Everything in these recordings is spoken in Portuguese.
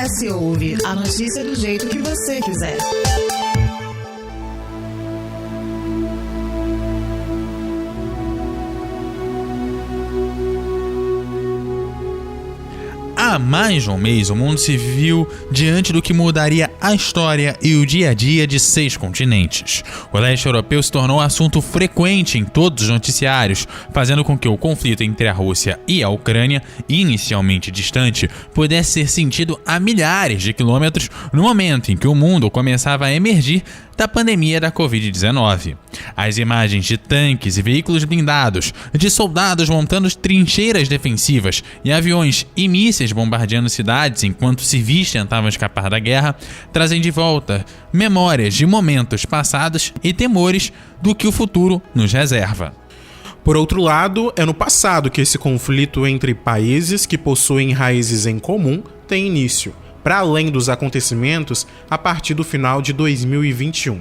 Acesse ou ouve a notícia do jeito que você quiser. Há mais de um mês, o mundo se viu diante do que mudaria a história e o dia a dia de 6 continentes. O leste europeu se tornou assunto frequente em todos os noticiários, fazendo com que o conflito entre a Rússia e a Ucrânia, inicialmente distante, pudesse ser sentido a milhares de quilômetros no momento em que o mundo começava a emergir da pandemia da Covid-19. As imagens de tanques e veículos blindados, de soldados montando trincheiras defensivas e aviões e mísseis bombardeando cidades enquanto civis tentavam escapar da guerra, trazem de volta memórias de momentos passados e temores do que o futuro nos reserva. Por outro lado, é no passado que esse conflito entre países que possuem raízes em comum tem início, para além dos acontecimentos a partir do final de 2021.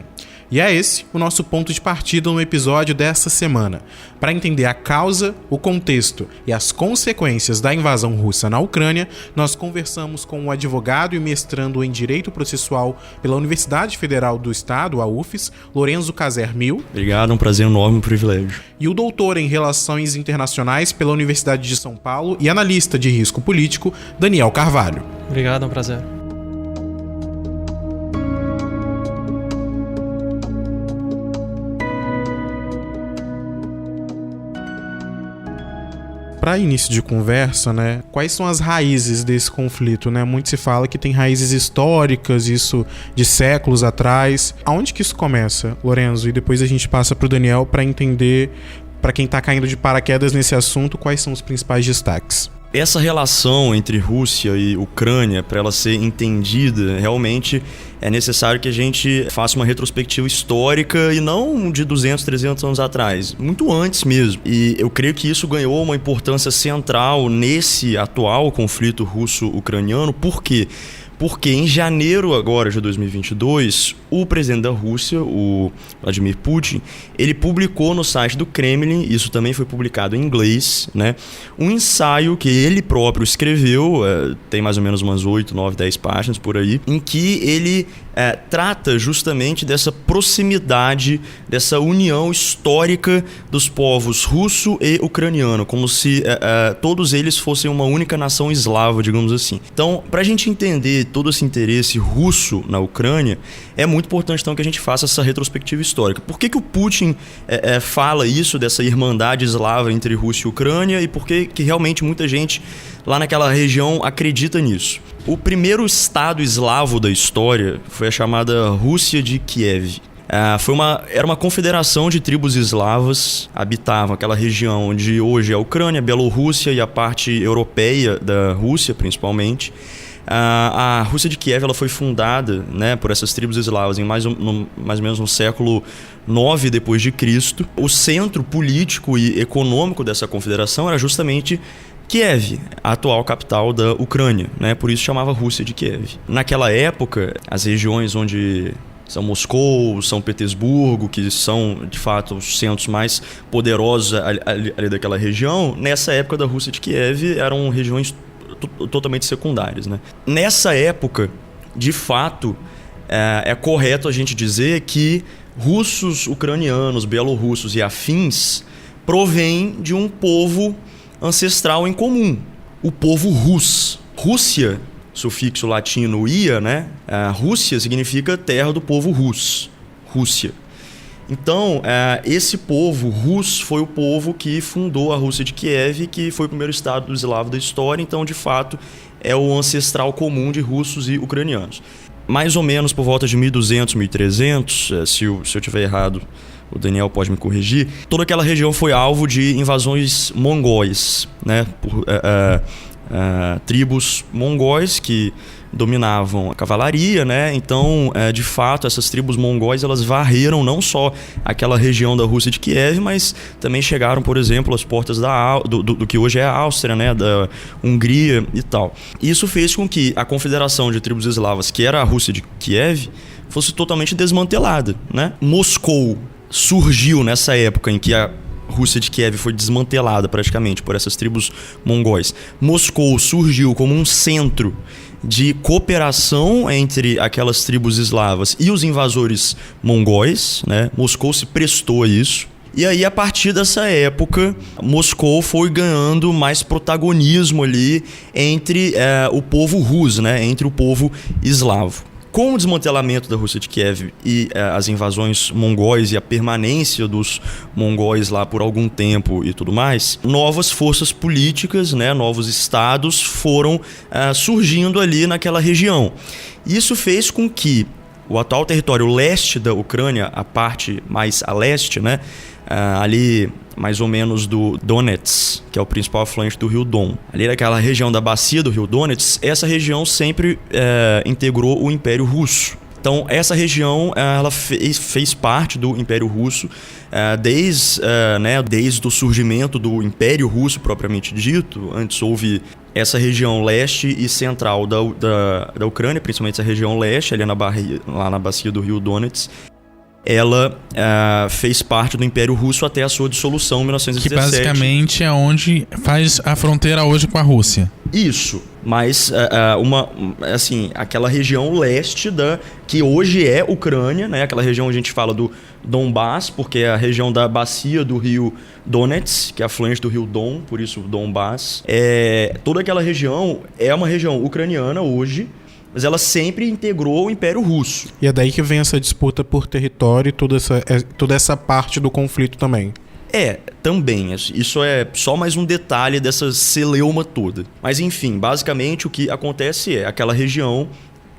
E é esse o nosso ponto de partida no episódio desta semana, para entender a causa, o contexto e as consequências da invasão russa na Ucrânia. Nós conversamos com o advogado e mestrando em Direito Processual pela Universidade Federal do Estado, a UFES, Lorenzo Caser Mil. Obrigado, é um prazer enorme, um privilégio. E o doutor em Relações Internacionais pela Universidade de São Paulo e analista de risco político, Daniel Carvalho. Obrigado, é um prazer. Para início de conversa, quais são as raízes desse conflito, Muito se fala que tem raízes históricas, isso de séculos atrás. Aonde que isso começa, Lorenzo? E depois a gente passa para o Daniel para entender, para quem está caindo de paraquedas nesse assunto, quais são os principais destaques. Essa relação entre Rússia e Ucrânia, para ela ser entendida, realmente é necessário que a gente faça uma retrospectiva histórica e não de 200, 300 anos atrás, muito antes mesmo. E eu creio que isso ganhou uma importância central nesse atual conflito russo-ucraniano. Por quê? Porque em janeiro agora de 2022, o presidente da Rússia, o Vladimir Putin, ele publicou no site do Kremlin, isso também foi publicado em inglês, um ensaio que ele próprio escreveu, tem mais ou menos umas 8, 9, 10 páginas por aí, em que ele trata justamente dessa proximidade, dessa união histórica dos povos russo e ucraniano, como se todos eles fossem uma única nação eslava, digamos assim. Então, para a gente entender todo esse interesse russo na Ucrânia, é muito importante então que a gente faça essa retrospectiva histórica. Por que o Putin fala isso, dessa irmandade eslava entre Rússia e Ucrânia, e por que realmente muita gente lá naquela região acredita nisso? O primeiro estado eslavo da história foi a chamada Rússia de Kiev. Era uma confederação de tribos eslavas, habitavam aquela região onde hoje é a Ucrânia, a Bielorrússia e a parte europeia da Rússia, principalmente. A Rússia de Kiev ela foi fundada, por essas tribos eslavas em mais ou menos no século IX depois de Cristo. O centro político e econômico dessa confederação era justamente Kiev, a atual capital da Ucrânia, Por isso chamava Rússia de Kiev. Naquela época, as regiões onde São Moscou, São Petersburgo, que são de fato os centros mais poderosos ali daquela região, nessa época da Rússia de Kiev eram regiões totalmente secundárias, Nessa época, de fato, é correto a gente dizer que russos, ucranianos, bielorrussos e afins provêm de um povo ancestral em comum, o povo Rus. Rússia, sufixo latino ia, Rússia significa terra do povo Rus, Rússia. Então, esse povo Rus foi o povo que fundou a Rússia de Kiev, que foi o primeiro estado eslavo da história. Então, de fato, é o ancestral comum de russos e ucranianos. Mais ou menos por volta de 1200, 1300, se eu tiver errado, o Daniel pode me corrigir, toda aquela região foi alvo de invasões mongóis, por tribos mongóis que dominavam a cavalaria, Então, de fato, essas tribos mongóis, elas varreram não só aquela região da Rússia de Kiev, mas também chegaram, por exemplo, às portas do que hoje é a Áustria, da Hungria e tal. Isso fez com que a confederação de tribos eslavas, que era a Rússia de Kiev, fosse totalmente desmantelada, Moscou surgiu nessa época em que a Rússia de Kiev foi desmantelada praticamente por essas tribos mongóis. Moscou surgiu como um centro de cooperação entre aquelas tribos eslavas e os invasores mongóis, né? Moscou se prestou a isso. E aí, a partir dessa época, Moscou foi ganhando mais protagonismo ali entre o povo russo, né? Entre o povo eslavo. Com o desmantelamento da Rússia de Kiev e as invasões mongóis e a permanência dos mongóis lá por algum tempo e tudo mais, novas forças políticas, né, novos estados foram surgindo ali naquela região. Isso fez com que o atual território leste da Ucrânia, a parte mais a leste, né, ali mais ou menos do Donetsk, que é o principal afluente do rio Don. Ali naquela região da bacia do rio Donetsk, essa região sempre integrou o Império Russo. Então, essa região ela fez parte do Império Russo desde o surgimento do Império Russo propriamente dito. Antes houve essa região leste e central da Ucrânia, principalmente essa região leste, ali lá na bacia do rio Donetsk. Ela fez parte do Império Russo até a sua dissolução em 1917. Que basicamente é onde faz a fronteira hoje com a Rússia. Isso, mas aquela região leste que hoje é Ucrânia, né? Aquela região onde a gente fala do Donbass, porque é a região da bacia do rio Donetsk, que é afluente do rio Don, por isso Donbass. Toda aquela região é uma região ucraniana hoje, mas ela sempre integrou o Império Russo. E é daí que vem essa disputa por território e toda essa parte do conflito também. Também. Isso é só mais um detalhe dessa celeuma toda. Mas enfim, basicamente o que acontece é aquela região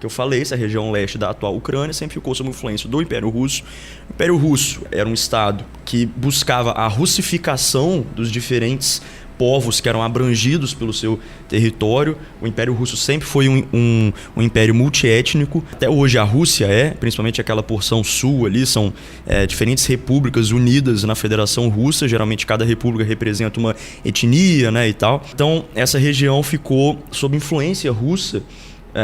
que eu falei, essa região leste da atual Ucrânia, sempre ficou sob influência do Império Russo. O Império Russo era um estado que buscava a russificação dos diferentes povos que eram abrangidos pelo seu território. O Império Russo sempre foi um império multiétnico. Até hoje a Rússia principalmente aquela porção sul ali, são diferentes repúblicas unidas na Federação Russa. Geralmente cada república representa uma etnia, né, e tal. Então essa região ficou sob influência russa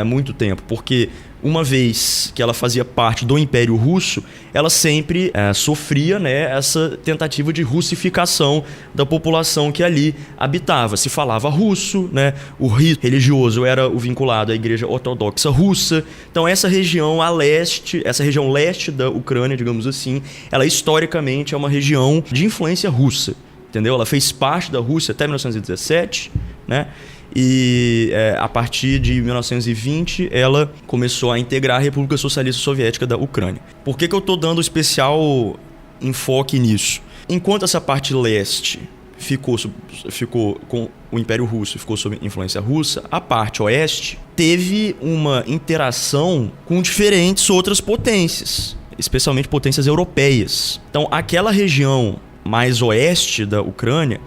muito tempo, porque uma vez que ela fazia parte do Império Russo, ela sempre sofria, né, essa tentativa de russificação da população que ali habitava. Se falava russo, né, o rito religioso era o vinculado à Igreja Ortodoxa Russa. Então essa região leste da Ucrânia, digamos assim, ela historicamente é uma região de influência russa, entendeu? Ela fez parte da Rússia até 1917, né? E a partir de 1920 ela começou a integrar a República Socialista Soviética da Ucrânia. Por que eu estou dando especial enfoque nisso? Enquanto essa parte leste ficou com o Império Russo, ficou sob influência russa, a parte oeste teve uma interação com diferentes outras potências, especialmente potências europeias. Então aquela região mais oeste da Ucrânia,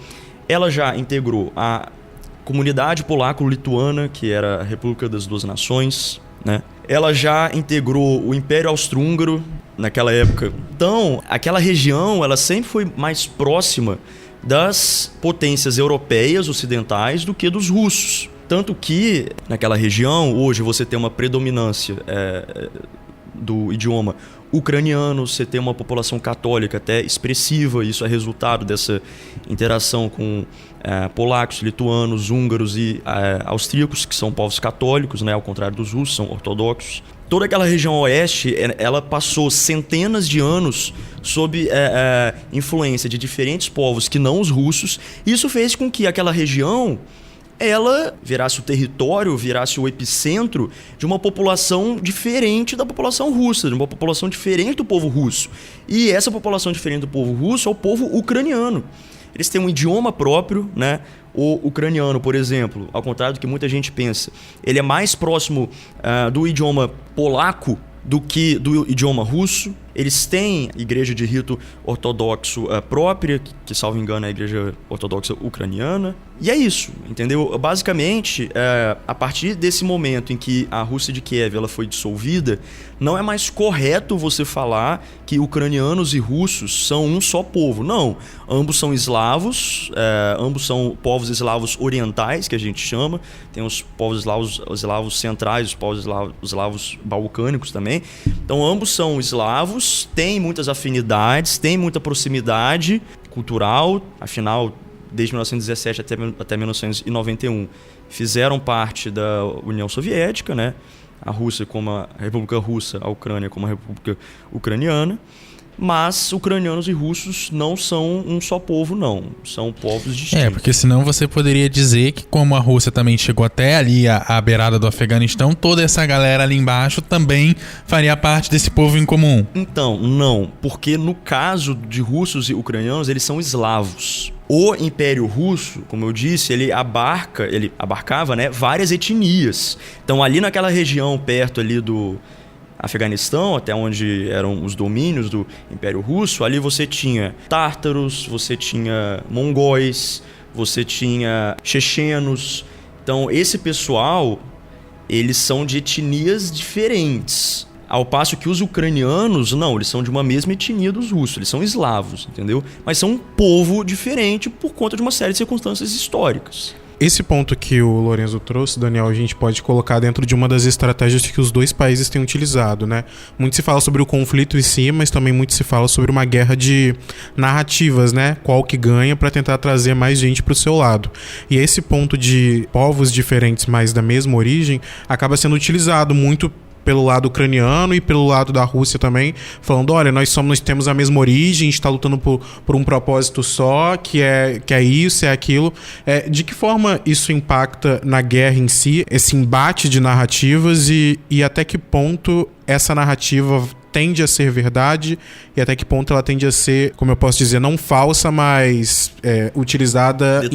ela já integrou a Comunidade Polaco-Lituana, que era a República das Duas Nações, né? Ela já integrou o Império Austro-Húngaro naquela época. Então, aquela região ela sempre foi mais próxima das potências europeias ocidentais do que dos russos. Tanto que, naquela região, hoje você tem uma predominância do idioma ucraniano, você tem uma população católica até expressiva. Isso é resultado dessa interação com polacos, lituanos, húngaros e austríacos, que são povos católicos, né, ao contrário dos russos, são ortodoxos. Toda aquela região oeste, ela passou centenas de anos sob influência de diferentes povos que não os russos. Isso fez com que aquela região ela virasse o território, virasse o epicentro de uma população diferente da população russa, de uma população diferente do povo russo. E essa população diferente do povo russo é o povo ucraniano. Eles têm um idioma próprio, né? O ucraniano, por exemplo, ao contrário do que muita gente pensa, ele é mais próximo do idioma polaco do que do idioma russo. Eles têm igreja de rito ortodoxo própria, que salvo engano é a igreja ortodoxa ucraniana. E é isso, entendeu? Basicamente, a partir desse momento em que a Rússia de Kiev ela foi dissolvida, não é mais correto você falar que ucranianos e russos são um só povo. Não, ambos são eslavos, ambos são povos eslavos orientais, que a gente chama. Tem os povos eslavos centrais, os povos eslavos balcânicos também. Então, ambos são eslavos, têm muitas afinidades, têm muita proximidade cultural, afinal, desde 1917 até 1991, fizeram parte da União Soviética, né? A Rússia como a República Russa, a Ucrânia como a República Ucraniana. Mas ucranianos e russos não são um só povo, não. São povos distintos. Porque senão você poderia dizer que, como a Rússia também chegou até ali à beirada do Afeganistão, toda essa galera ali embaixo também faria parte desse povo em comum. Então, não. Porque no caso de russos e ucranianos, eles são eslavos. O Império Russo, como eu disse, ele abarcava, né, várias etnias. Então, ali naquela região perto ali do Afeganistão, até onde eram os domínios do Império Russo, ali você tinha tártaros, você tinha mongóis, você tinha chechenos. Então, esse pessoal, eles são de etnias diferentes. Ao passo que os ucranianos, não, eles são de uma mesma etnia dos russos, eles são eslavos, entendeu? Mas são um povo diferente por conta de uma série de circunstâncias históricas. Esse ponto que o Lorenzo trouxe, Daniel, a gente pode colocar dentro de uma das estratégias que os dois países têm utilizado, né? Muito se fala sobre o conflito em si, mas também muito se fala sobre uma guerra de narrativas, né? Qual que ganha para tentar trazer mais gente para o seu lado. E esse ponto de povos diferentes, mas da mesma origem, acaba sendo utilizado muito pelo lado ucraniano e pelo lado da Rússia também, falando, olha, nós temos a mesma origem, a gente está lutando por um propósito só, que é isso, é aquilo. De que forma isso impacta na guerra em si, esse embate de narrativas e até que ponto essa narrativa tende a ser verdade e até que ponto ela tende a ser, como eu posso dizer, não falsa, mas utilizada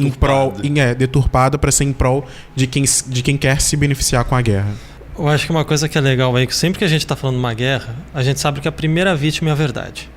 deturpada para ser em prol de quem quer se beneficiar com a guerra. Eu acho que uma coisa que é legal aí, que sempre que a gente está falando de uma guerra, a gente sabe que a primeira vítima é a verdade.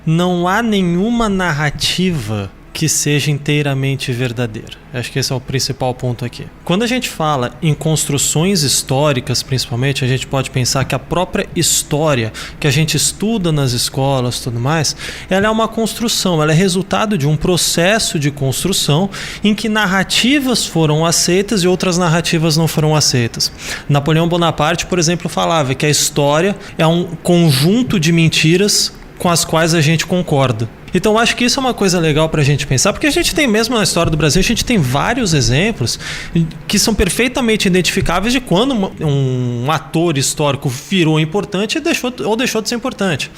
Não há nenhuma narrativa que seja inteiramente verdadeira. Acho que esse é o principal ponto aqui. Quando a gente fala em construções históricas, principalmente, a gente pode pensar que a própria história que a gente estuda nas escolas e tudo mais, ela é uma construção, ela é resultado de um processo de construção em que narrativas foram aceitas e outras narrativas não foram aceitas. Napoleão Bonaparte, por exemplo, falava que a história é um conjunto de mentiras com as quais a gente concorda. Então, acho que isso é uma coisa legal para a gente pensar, porque a gente tem mesmo na história do Brasil, a gente tem vários exemplos que são perfeitamente identificáveis de quando um ator histórico virou importante e deixou de ser importante.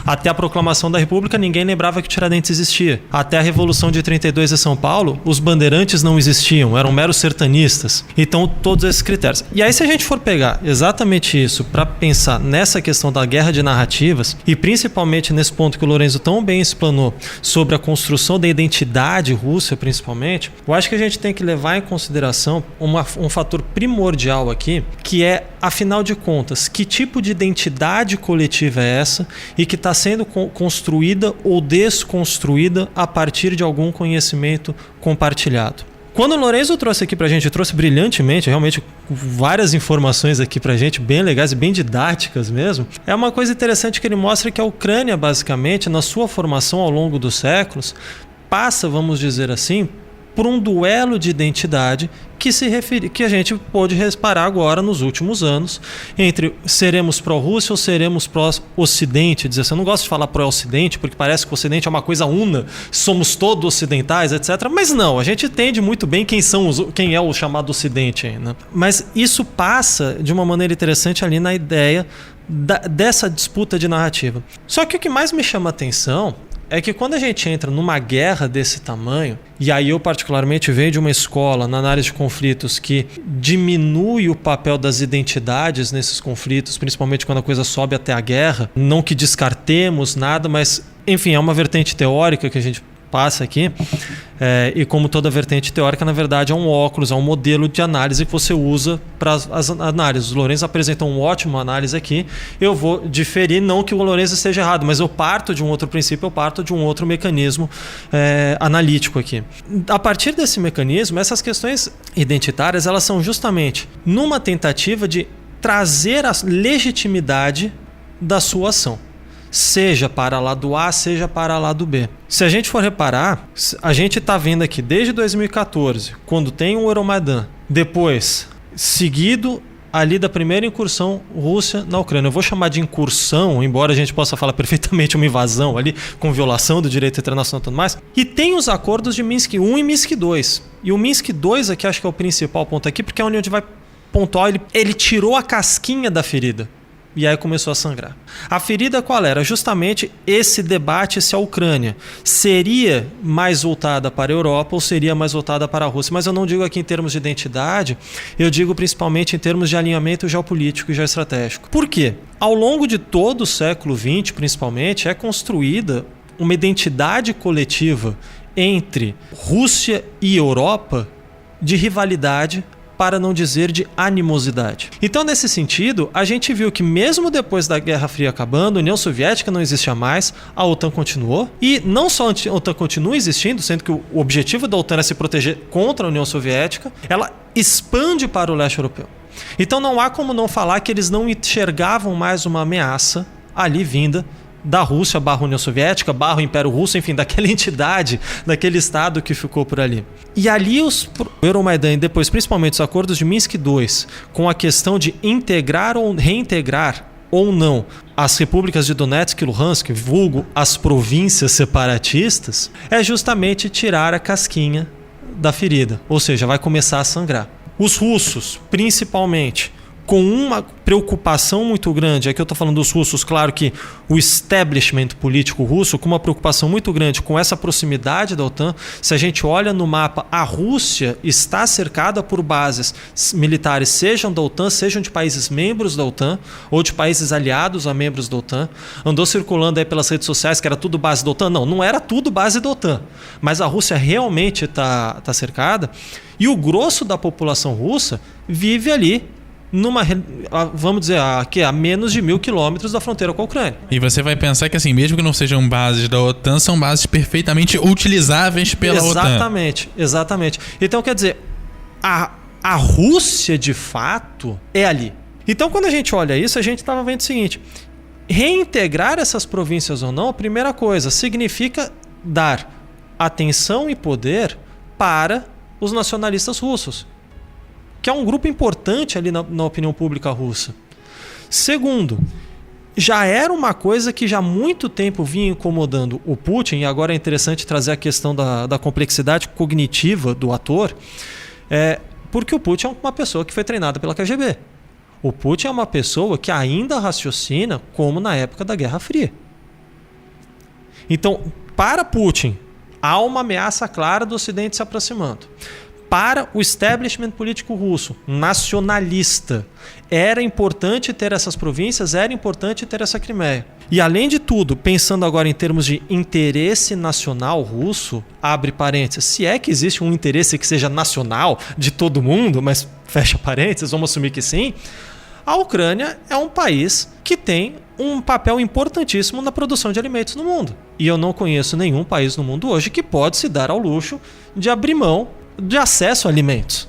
Até a proclamação da República, ninguém lembrava que Tiradentes existia. Até a Revolução de 32 em São Paulo, os bandeirantes não existiam, eram meros sertanistas. Então, todos esses critérios. E aí, se a gente for pegar exatamente isso para pensar nessa questão da guerra de narrativas, e principalmente nesse ponto que o Lorenzo tão bem explanou, sobre a construção da identidade russa, principalmente, eu acho que a gente tem que levar em consideração um fator primordial aqui, que é, afinal de contas, que tipo de identidade coletiva é essa e que está sendo construída ou desconstruída a partir de algum conhecimento compartilhado. Quando o Lorenzo trouxe aqui pra gente, trouxe brilhantemente, realmente várias informações aqui pra gente, bem legais e bem didáticas mesmo, é uma coisa interessante que ele mostra que a Ucrânia, basicamente, na sua formação ao longo dos séculos, passa, vamos dizer assim, por um duelo de identidade que a gente pôde reparar agora nos últimos anos, entre seremos pró-Rússia ou seremos pró-Ocidente. Dizer assim, eu não gosto de falar pró-Ocidente, porque parece que o Ocidente é uma coisa una, somos todos ocidentais, etc. Mas não, a gente entende muito bem quem é o chamado Ocidente aí, né? Mas isso passa de uma maneira interessante ali na ideia dessa disputa de narrativa. Só que o que mais me chama a atenção é que quando a gente entra numa guerra desse tamanho, e aí eu particularmente venho de uma escola na análise de conflitos que diminui o papel das identidades nesses conflitos, principalmente quando a coisa sobe até a guerra, não que descartemos nada, mas enfim, é uma vertente teórica que a gente passa aqui, e como toda vertente teórica, na verdade é um óculos, é um modelo de análise que você usa para as análises. O Lorenzo apresentou uma ótima análise aqui, eu vou diferir, não que o Lorenzo esteja errado, mas eu parto de um outro princípio, eu parto de um outro mecanismo analítico aqui. A partir desse mecanismo, essas questões identitárias, elas são justamente numa tentativa de trazer a legitimidade da sua ação, seja para lado A, seja para lado B. Se a gente for reparar, a gente está vendo aqui desde 2014, quando tem o Euromaidan, depois seguido ali da primeira incursão russa na Ucrânia. Eu vou chamar de incursão, embora a gente possa falar perfeitamente uma invasão ali, com violação do direito internacional e tudo mais. E tem os acordos de Minsk I e Minsk II. E o Minsk II aqui acho que é o principal ponto aqui, porque é onde vai pontuar, ele tirou a casquinha da ferida. E aí começou a sangrar. A ferida qual era? Justamente esse debate se a Ucrânia seria mais voltada para a Europa ou seria mais voltada para a Rússia. Mas eu não digo aqui em termos de identidade, eu digo principalmente em termos de alinhamento geopolítico e geoestratégico. Por quê? Ao longo de todo o século XX, principalmente, é construída uma identidade coletiva entre Rússia e Europa de rivalidade, para não dizer de animosidade. Então, nesse sentido, a gente viu que mesmo depois da Guerra Fria acabando, a União Soviética não existia mais, a OTAN continuou, e não só a OTAN continua existindo, sendo que o objetivo da OTAN é se proteger contra a União Soviética, ela expande para o leste europeu. Então não há como não falar que eles não enxergavam mais uma ameaça ali vinda da Rússia / União Soviética / Império Russo, enfim, daquela entidade, daquele estado que ficou por ali. E ali o Euromaidan e depois principalmente os acordos de Minsk II, com a questão de integrar ou reintegrar ou não as repúblicas de Donetsk e Luhansk, vulgo as províncias separatistas, é justamente tirar a casquinha da ferida, ou seja, vai começar a sangrar. Os russos, principalmente, com uma preocupação muito grande, aqui eu estou falando dos russos, claro que o establishment político russo, com uma preocupação muito grande com essa proximidade da OTAN. Se a gente olha no mapa, a Rússia está cercada por bases militares, sejam da OTAN, sejam de países membros da OTAN, ou de países aliados a membros da OTAN. Andou circulando aí pelas redes sociais que era tudo base da OTAN. Não era tudo base da OTAN, mas a Rússia realmente está cercada, e o grosso da população russa vive ali vamos dizer, aqui a menos de 1.000 quilômetros da fronteira com a Ucrânia. E você vai pensar que, assim, mesmo que não sejam bases da OTAN, são bases perfeitamente utilizáveis pela OTAN. Exatamente. Então, quer dizer, a Rússia, de fato, é ali. Então, quando a gente olha isso, a gente estava vendo o seguinte: reintegrar essas províncias ou não, a primeira coisa, significa dar atenção e poder para os nacionalistas russos, que é um grupo importante ali na opinião pública russa. Segundo, já era uma coisa que já há muito tempo vinha incomodando o Putin, e agora é interessante trazer a questão da complexidade cognitiva do ator, porque o Putin é uma pessoa que foi treinada pela KGB. O Putin é uma pessoa que ainda raciocina como na época da Guerra Fria. Então, para Putin, há uma ameaça clara do Ocidente se aproximando. Para o establishment político russo, nacionalista, era importante ter essas províncias, era importante ter essa Crimeia. E além de tudo, pensando agora em termos de interesse nacional russo, abre parênteses, se é que existe um interesse que seja nacional de todo mundo, mas fecha parênteses, vamos assumir que sim, a Ucrânia é um país que tem um papel importantíssimo na produção de alimentos no mundo. E eu não conheço nenhum país no mundo hoje que pode se dar ao luxo de abrir mão de acesso a alimentos.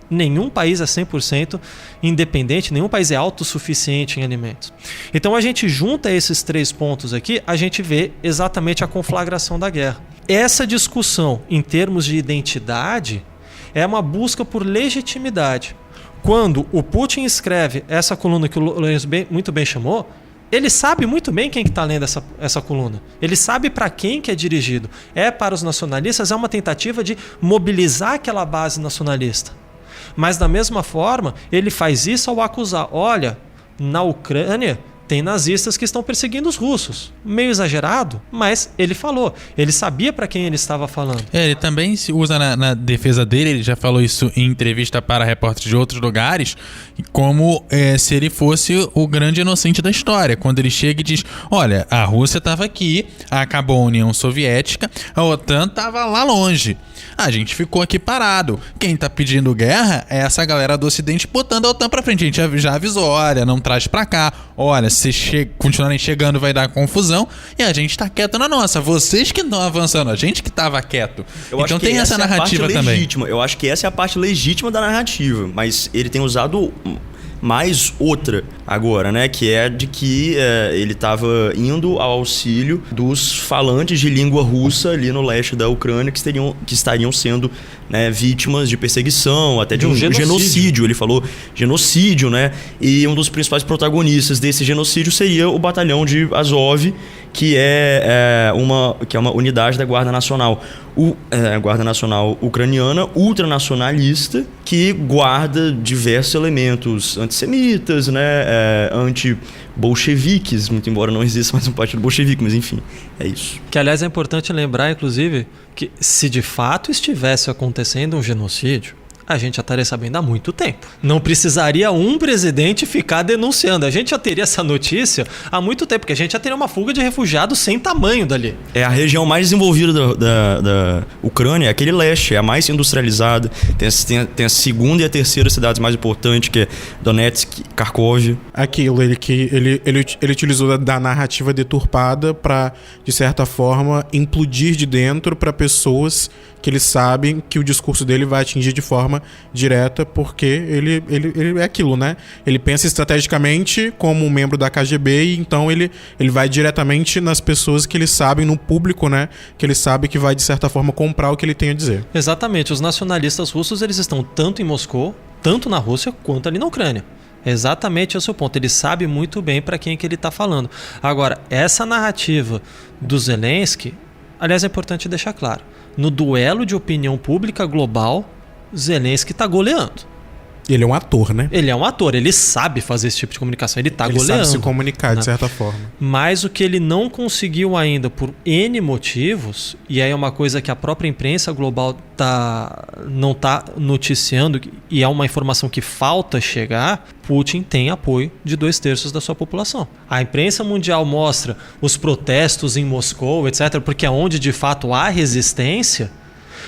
Nenhum país é 100% independente, nenhum país é autossuficiente em alimentos. Então a gente junta esses 3 pontos aqui, a gente vê exatamente a conflagração da guerra. Essa discussão em termos de identidade é uma busca por legitimidade. Quando o Putin escreve essa coluna que o Lourenço muito bem chamou, ele sabe muito bem quem que está lendo essa coluna. Ele sabe para quem que é dirigido. É para os nacionalistas, é uma tentativa de mobilizar aquela base nacionalista. Mas da mesma forma, ele faz isso ao acusar: olha, na Ucrânia tem nazistas que estão perseguindo os russos. Meio exagerado, mas ele falou. Ele sabia para quem ele estava falando. Ele também se usa na defesa dele, ele já falou isso em entrevista para repórteres de outros lugares, como se ele fosse o grande inocente da história. Quando ele chega e diz: olha, a Rússia estava aqui, acabou a União Soviética, a OTAN estava lá longe. A gente ficou aqui parado. Quem tá pedindo guerra é essa galera do Ocidente botando a OTAN pra frente. A gente já avisou: olha, não traz pra cá. Olha, se continuarem chegando vai dar confusão. E a gente tá quieto na nossa. Vocês que estão avançando, a gente que tava quieto. Então tem essa narrativa também. Eu acho que essa é a parte legítima da narrativa. Mas ele tem usado mais outra agora, né? Que é de que ele estava indo ao auxílio dos falantes de língua russa ali no leste da Ucrânia que estariam sendo né, vítimas de perseguição, até de um genocídio. genocídio. Ele falou genocídio, né? E um dos principais protagonistas desse genocídio seria o batalhão de Azov, que é uma unidade da Guarda Nacional. Guarda Nacional ucraniana, ultranacionalista, que guarda diversos elementos antissemitas, né, anti-bolcheviques, muito embora não exista mais um partido bolchevique, mas enfim, é isso. Que, aliás, é importante lembrar, inclusive, que se de fato estivesse acontecendo um genocídio, a gente já estaria sabendo há muito tempo. Não precisaria um presidente ficar denunciando. A gente já teria essa notícia há muito tempo, porque a gente já teria uma fuga de refugiados sem tamanho dali. É a região mais desenvolvida da Ucrânia, é aquele leste, é a mais industrializada. Tem a segunda e a terceira cidades mais importantes, que é Donetsk, Kharkov. Aquilo, ele utilizou da narrativa deturpada para, de certa forma, implodir de dentro para pessoas que eles sabem que o discurso dele vai atingir de forma direta, porque ele é aquilo, né? Ele pensa estrategicamente como um membro da KGB, e então ele vai diretamente nas pessoas que ele sabe, no público, né? Que ele sabe que vai, de certa forma, comprar o que ele tem a dizer. Exatamente. Os nacionalistas russos, eles estão tanto em Moscou, tanto na Rússia, quanto ali na Ucrânia. Exatamente esse é o ponto. Ele sabe muito bem para quem que ele está falando. Agora, essa narrativa do Zelensky, aliás, é importante deixar claro, no duelo de opinião pública global, Zelensky está goleando. Ele é um ator, né? Ele é um ator, ele sabe fazer esse tipo de comunicação, ele está goleando. Ele sabe se comunicar, né? De certa forma. Mas o que ele não conseguiu ainda, por N motivos, e aí é uma coisa que a própria imprensa global não está noticiando, e é uma informação que falta chegar, Putin tem apoio de 2/3 da sua população. A imprensa mundial mostra os protestos em Moscou, etc., porque é onde de fato há resistência,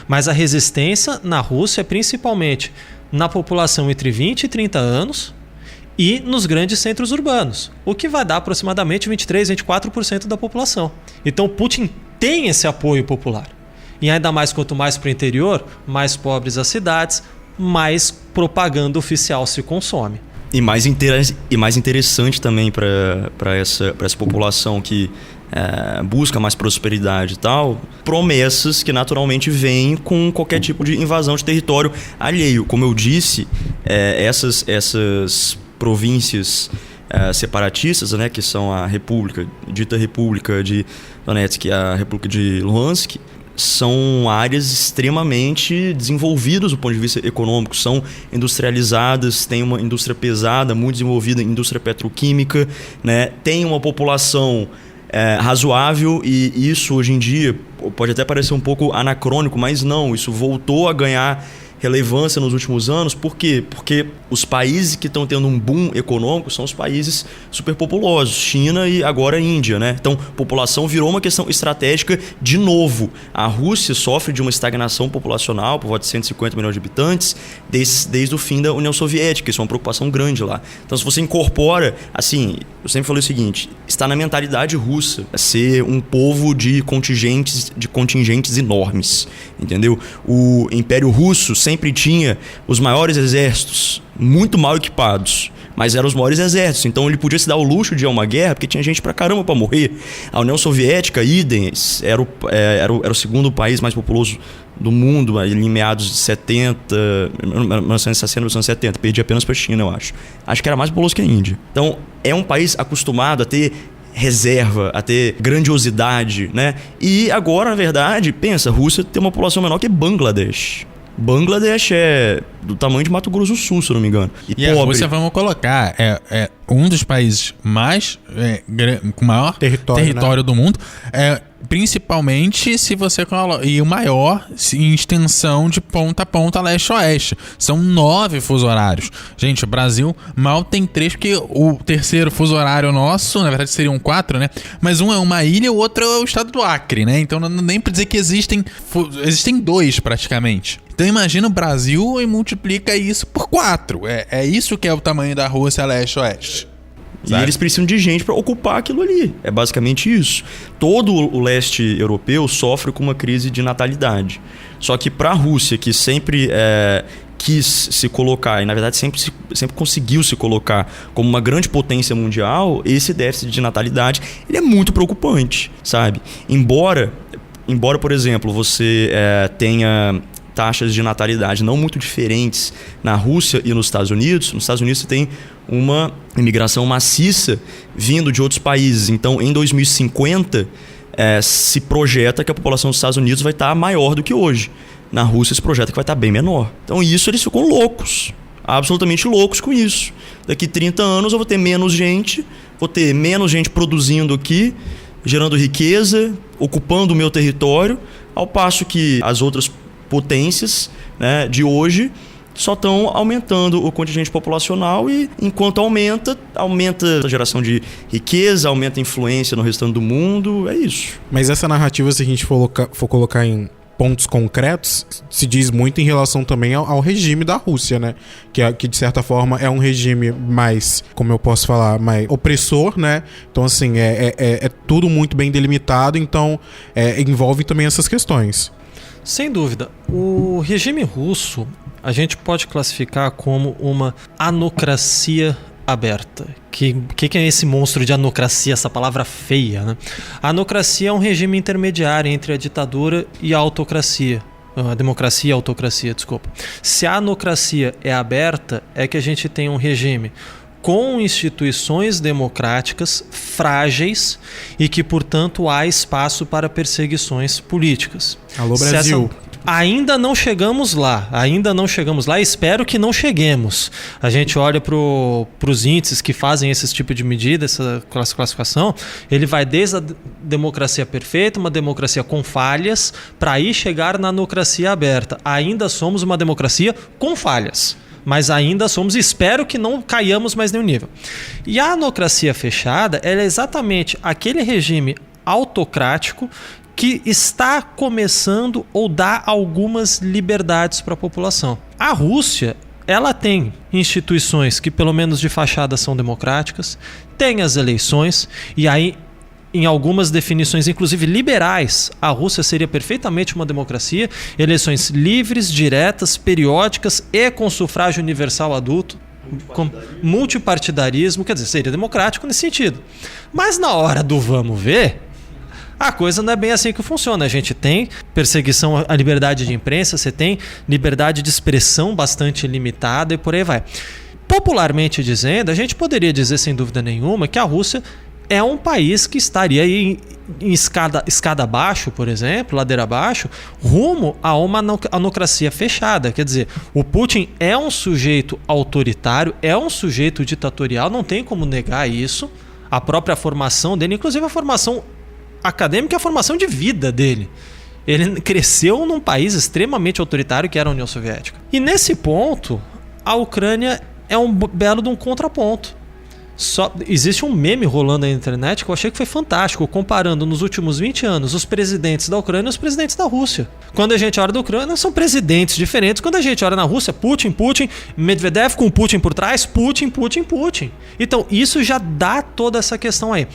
mas a resistência na Rússia é principalmente na população entre 20 e 30 anos e nos grandes centros urbanos, o que vai dar aproximadamente 23, 24% da população. Então Putin tem esse apoio popular. E ainda mais, quanto mais para o interior, mais pobres as cidades, mais propaganda oficial se consome. E mais interessante também para essa população que busca mais prosperidade e tal, promessas que naturalmente vêm com qualquer tipo de invasão de território alheio. Como eu disse, essas províncias separatistas, né, que são a dita República de Donetsk e a República de Luhansk, são áreas extremamente desenvolvidas do ponto de vista econômico, são industrializadas, tem uma indústria pesada, muito desenvolvida, indústria petroquímica, né? Tem uma população razoável, e isso hoje em dia pode até parecer um pouco anacrônico, mas não, isso voltou a ganhar relevância nos últimos anos. Por quê? Porque os países que estão tendo um boom econômico são os países superpopulosos, China e agora a Índia, né? Então, população virou uma questão estratégica de novo. A Rússia sofre de uma estagnação populacional por volta de 150 milhões de habitantes desde o fim da União Soviética. Isso é uma preocupação grande lá. Então, se você incorpora, assim, eu sempre falei o seguinte, está na mentalidade russa ser um povo de contingentes enormes, entendeu? O Império Russo sempre tinha os maiores exércitos, muito mal equipados, mas eram os maiores exércitos, então ele podia se dar o luxo de ir a uma guerra porque tinha gente pra caramba pra morrer. A União Soviética, idem, era o segundo país mais populoso do mundo, ali em meados de 1960, 1970, perdi apenas pra China, eu acho. Acho que era mais populoso que a Índia. Então, é um país acostumado a ter reserva, a ter grandiosidade, né? E agora, na verdade, pensa, a Rússia tem uma população menor que Bangladesh. Bangladesh é do tamanho de Mato Grosso do Sul, se eu não me engano. E pobre. A Rússia, vamos colocar, é um dos países mais com maior território, né, do mundo. Principalmente se você coloca, e o maior em extensão de ponta a ponta, leste a oeste. São 9 fuso horários. Gente, o Brasil mal tem 3, porque o terceiro fuso horário nosso, na verdade seriam 4, né? Mas um é uma ilha e o outro é o estado do Acre, né? Então não nem pra dizer que existem 2 praticamente. Então imagina o Brasil e multiplica isso por 4. É isso que é o tamanho da Rússia leste-oeste. E eles precisam de gente para ocupar aquilo ali. É basicamente isso. Todo o leste europeu sofre com uma crise de natalidade. Só que para a Rússia, que sempre quis se colocar, e na verdade sempre conseguiu se colocar como uma grande potência mundial, esse déficit de natalidade ele é muito preocupante, sabe? Embora, por exemplo, você tenha taxas de natalidade não muito diferentes na Rússia e nos Estados Unidos. Nos Estados Unidos você tem uma imigração maciça vindo de outros países. Então, em 2050, se projeta que a população dos Estados Unidos vai estar maior do que hoje. Na Rússia se projeta que vai estar bem menor. Então, isso eles ficam loucos, absolutamente loucos com isso. Daqui 30 anos eu vou ter menos gente produzindo aqui, gerando riqueza, ocupando o meu território, ao passo que as outras potências, né, de hoje só estão aumentando o contingente populacional e, enquanto aumenta a geração de riqueza, aumenta a influência no restante do mundo, é isso. Mas essa narrativa, se a gente for colocar em pontos concretos, se diz muito em relação também ao regime da Rússia, né? Que de certa forma é um regime mais, como eu posso falar, mais opressor, né? Então, assim, é tudo muito bem delimitado, então envolve também essas questões. Sem dúvida. O regime russo a gente pode classificar como uma anocracia aberta. Que é esse monstro de anocracia, essa palavra feia, né? A anocracia é um regime intermediário entre a ditadura e a autocracia. A democracia e a autocracia, desculpa. Se a anocracia é aberta, é que a gente tem um regime com instituições democráticas frágeis e que, portanto, há espaço para perseguições políticas. Alô, Brasil! Ainda não chegamos lá, espero que não cheguemos. A gente olha para os índices que fazem esse tipo de medida, essa classificação, ele vai desde a democracia perfeita, uma democracia com falhas, para aí chegar na anocracia aberta. Ainda somos uma democracia com falhas, mas ainda somos, espero que não caiamos mais nenhum nível. E a anocracia fechada, ela é exatamente aquele regime autocrático que está começando ou dá algumas liberdades para a população. A Rússia, ela tem instituições que, pelo menos de fachada, são democráticas, tem as eleições, e aí, em algumas definições, inclusive liberais, a Rússia seria perfeitamente uma democracia, eleições livres, diretas, periódicas e com sufrágio universal adulto, com multipartidarismo, quer dizer, seria democrático nesse sentido. Mas na hora do vamos ver, a coisa não é bem assim que funciona. A gente tem perseguição à liberdade de imprensa, você tem liberdade de expressão bastante limitada e por aí vai. Popularmente dizendo, a gente poderia dizer sem dúvida nenhuma que a Rússia é um país que estaria aí em escada abaixo, por exemplo, ladeira abaixo, rumo a uma anocracia fechada. Quer dizer, o Putin é um sujeito autoritário, é um sujeito ditatorial, não tem como negar isso. A própria formação dele, inclusive a formação acadêmica e a formação de vida dele. Ele cresceu num país extremamente autoritário que era a União Soviética. E nesse ponto, a Ucrânia é um belo de um contraponto. Existe um meme rolando aí na internet que eu achei que foi fantástico, comparando nos últimos 20 anos os presidentes da Ucrânia e os presidentes da Rússia. Quando a gente olha da Ucrânia, são presidentes diferentes. Quando a gente olha na Rússia, Putin, Medvedev com Putin por trás, Putin. Então, isso já dá toda essa questão aí.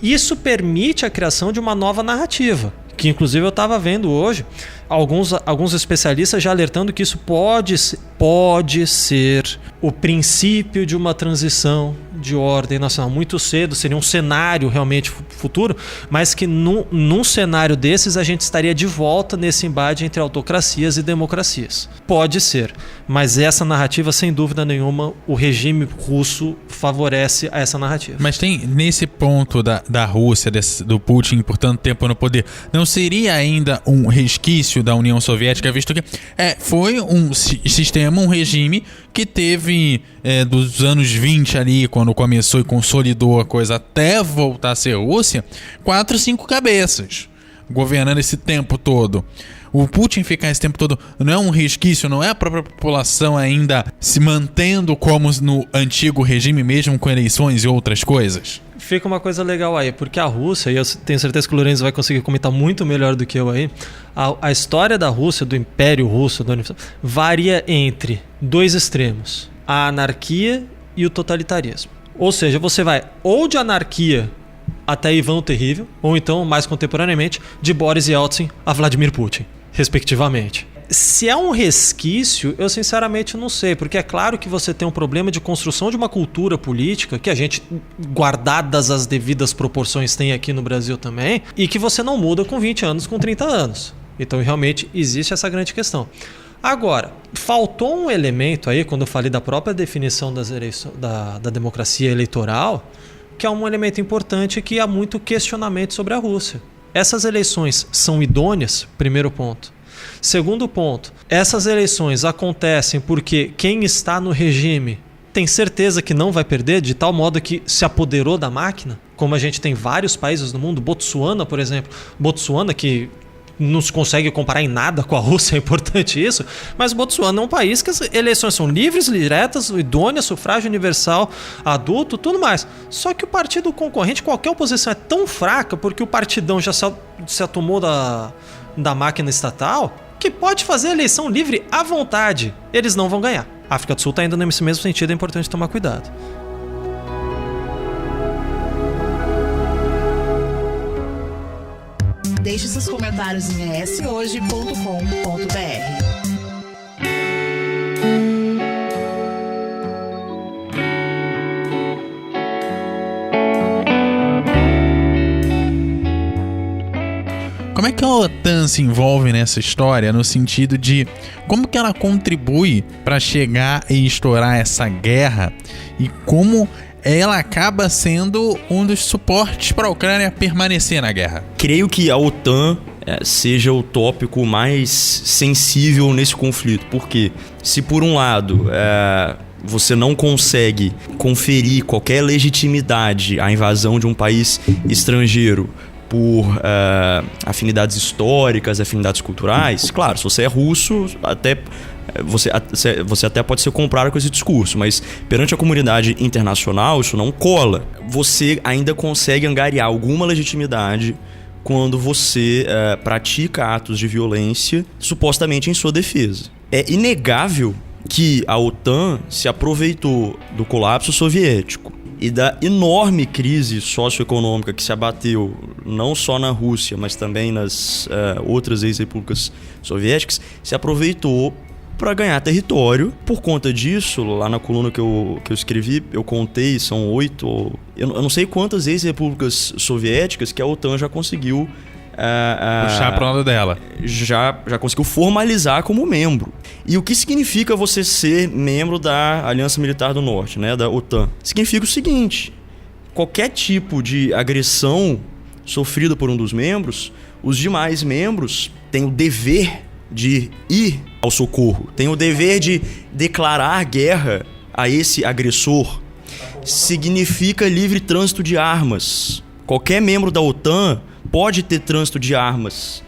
Isso permite a criação de uma nova narrativa, que inclusive eu estava vendo hoje alguns especialistas já alertando que isso pode ser o princípio de uma transição de ordem nacional. Muito cedo, seria um cenário realmente futuro, mas que num cenário desses a gente estaria de volta nesse embate entre autocracias e democracias. Pode ser, mas essa narrativa, sem dúvida nenhuma, o regime russo favorece a essa narrativa. Mas tem, nesse ponto da Rússia, do Putin por tanto tempo no poder, não seria ainda um resquício da União Soviética, visto que foi um sistema, um regime que teve dos anos 20 ali, quando começou e consolidou a coisa até voltar a ser Rússia, 4, 5 cabeças governando esse tempo todo. O Putin ficar esse tempo todo não é um resquício, não é a própria população ainda se mantendo como no antigo regime, mesmo com eleições e outras coisas? Fica uma coisa legal aí, porque a Rússia, e eu tenho certeza que o Lourenço vai conseguir comentar muito melhor do que eu aí, a história da Rússia, do Império Russo, varia entre dois extremos, a anarquia e o totalitarismo. Ou seja, você vai ou de anarquia até Ivan o Terrível, ou então, mais contemporaneamente, de Boris Yeltsin a Vladimir Putin, respectivamente. Se é um resquício, eu sinceramente não sei, porque é claro que você tem um problema de construção de uma cultura política, que a gente, guardadas as devidas proporções, tem aqui no Brasil também, e que você não muda com 20 anos, com 30 anos. Então, realmente, existe essa grande questão. Agora, faltou um elemento aí, quando eu falei da própria definição da democracia eleitoral, que é um elemento importante que há muito questionamento sobre a Rússia. Essas eleições são idôneas? Primeiro ponto. Segundo ponto, essas eleições acontecem porque quem está no regime tem certeza que não vai perder, de tal modo que se apoderou da máquina, como a gente tem vários países no mundo, Botsuana, por exemplo. Botsuana, que não se consegue comparar em nada com a Rússia, é importante isso, mas Botsuana é um país que as eleições são livres, diretas, idôneas, sufrágio universal, adulto, tudo mais. Só que o partido concorrente, qualquer oposição é tão fraca, porque o partidão já se atomou da máquina estatal, que pode fazer eleição livre à vontade. Eles não vão ganhar. A África do Sul está indo nesse mesmo sentido, é importante tomar cuidado. Deixe seus comentários em eshoje.com.br. Como é que a OTAN se envolve nessa história, no sentido de como que ela contribui para chegar e estourar essa guerra e como ela acaba sendo um dos suportes para a Ucrânia permanecer na guerra? Creio que a OTAN seja o tópico mais sensível nesse conflito, porque se por um lado você não consegue conferir qualquer legitimidade à invasão de um país estrangeiro por afinidades históricas, afinidades culturais, claro, se você é russo, você até pode ser comprado com esse discurso, mas perante a comunidade internacional isso não cola. Você ainda consegue angariar alguma legitimidade quando você pratica atos de violência supostamente em sua defesa. É inegável que a OTAN se aproveitou do colapso soviético e da enorme crise socioeconômica que se abateu não só na Rússia, mas também nas outras ex-repúblicas soviéticas, se aproveitou para ganhar território. Por conta disso, lá na coluna que eu escrevi, eu contei, são 8, eu não sei quantas ex-repúblicas soviéticas que a OTAN já conseguiu puxar para o lado dela. Já conseguiu formalizar como membro. E o que significa você ser membro da Aliança Militar do Norte, né, da OTAN? Significa o seguinte: qualquer tipo de agressão sofrida por um dos membros, os demais membros têm o dever de ir ao socorro, têm o dever de declarar guerra a esse agressor. Significa livre trânsito de armas. Qualquer membro da OTAN pode ter trânsito de armas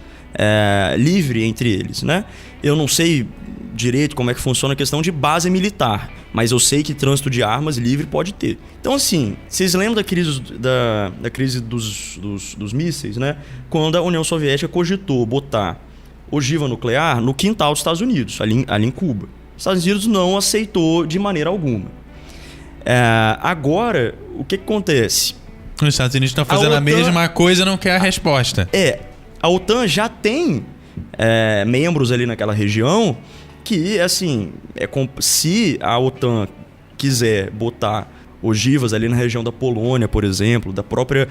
livre entre eles, né? Eu não sei direito como é que funciona a questão de base militar, mas eu sei que trânsito de armas livre pode ter. Então, assim, vocês lembram da crise dos mísseis, né? Quando a União Soviética cogitou botar ogiva nuclear no quintal dos Estados Unidos, ali em Cuba. Os Estados Unidos não aceitou de maneira alguma. Agora, o que acontece? Os Estados Unidos estão fazendo a mesma coisa e não quer a resposta. A OTAN já tem membros ali naquela região que, assim, se a OTAN quiser botar ogivas ali na região da Polônia, por exemplo, da própria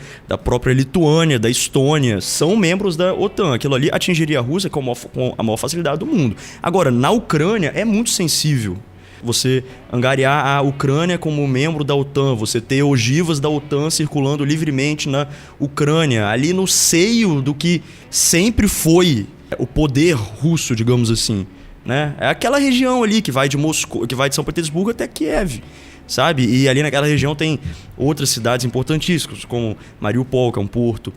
Lituânia, da Estônia, são membros da OTAN. Aquilo ali atingiria a Rússia com a maior facilidade do mundo. Agora, na Ucrânia é muito sensível você angariar a Ucrânia como membro da OTAN, você ter ogivas da OTAN circulando livremente na Ucrânia, ali no seio do que sempre foi o poder russo, digamos assim, né? É aquela região ali que vai de Moscou, que vai de São Petersburgo até Kiev, sabe? E ali naquela região tem outras cidades importantíssimas, como Mariupol, que é um porto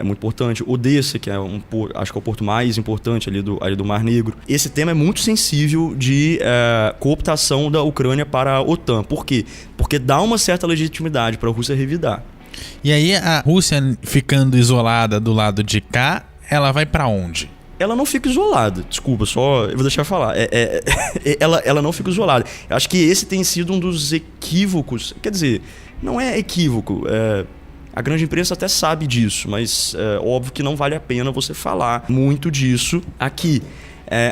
muito importante, Odessa, que é acho que é o porto mais importante ali do Mar Negro. Esse tema é muito sensível de cooptação da Ucrânia para a OTAN. Por quê? Porque dá uma certa legitimidade para a Rússia revidar. E aí a Rússia ficando isolada do lado de cá, ela vai para onde? Ela não fica isolada, desculpa, eu vou deixar eu falar. Ela não fica isolada. Eu acho que esse tem sido um dos equívocos. Quer dizer, não é equívoco. A grande imprensa até sabe disso, mas óbvio que não vale a pena você falar muito disso aqui.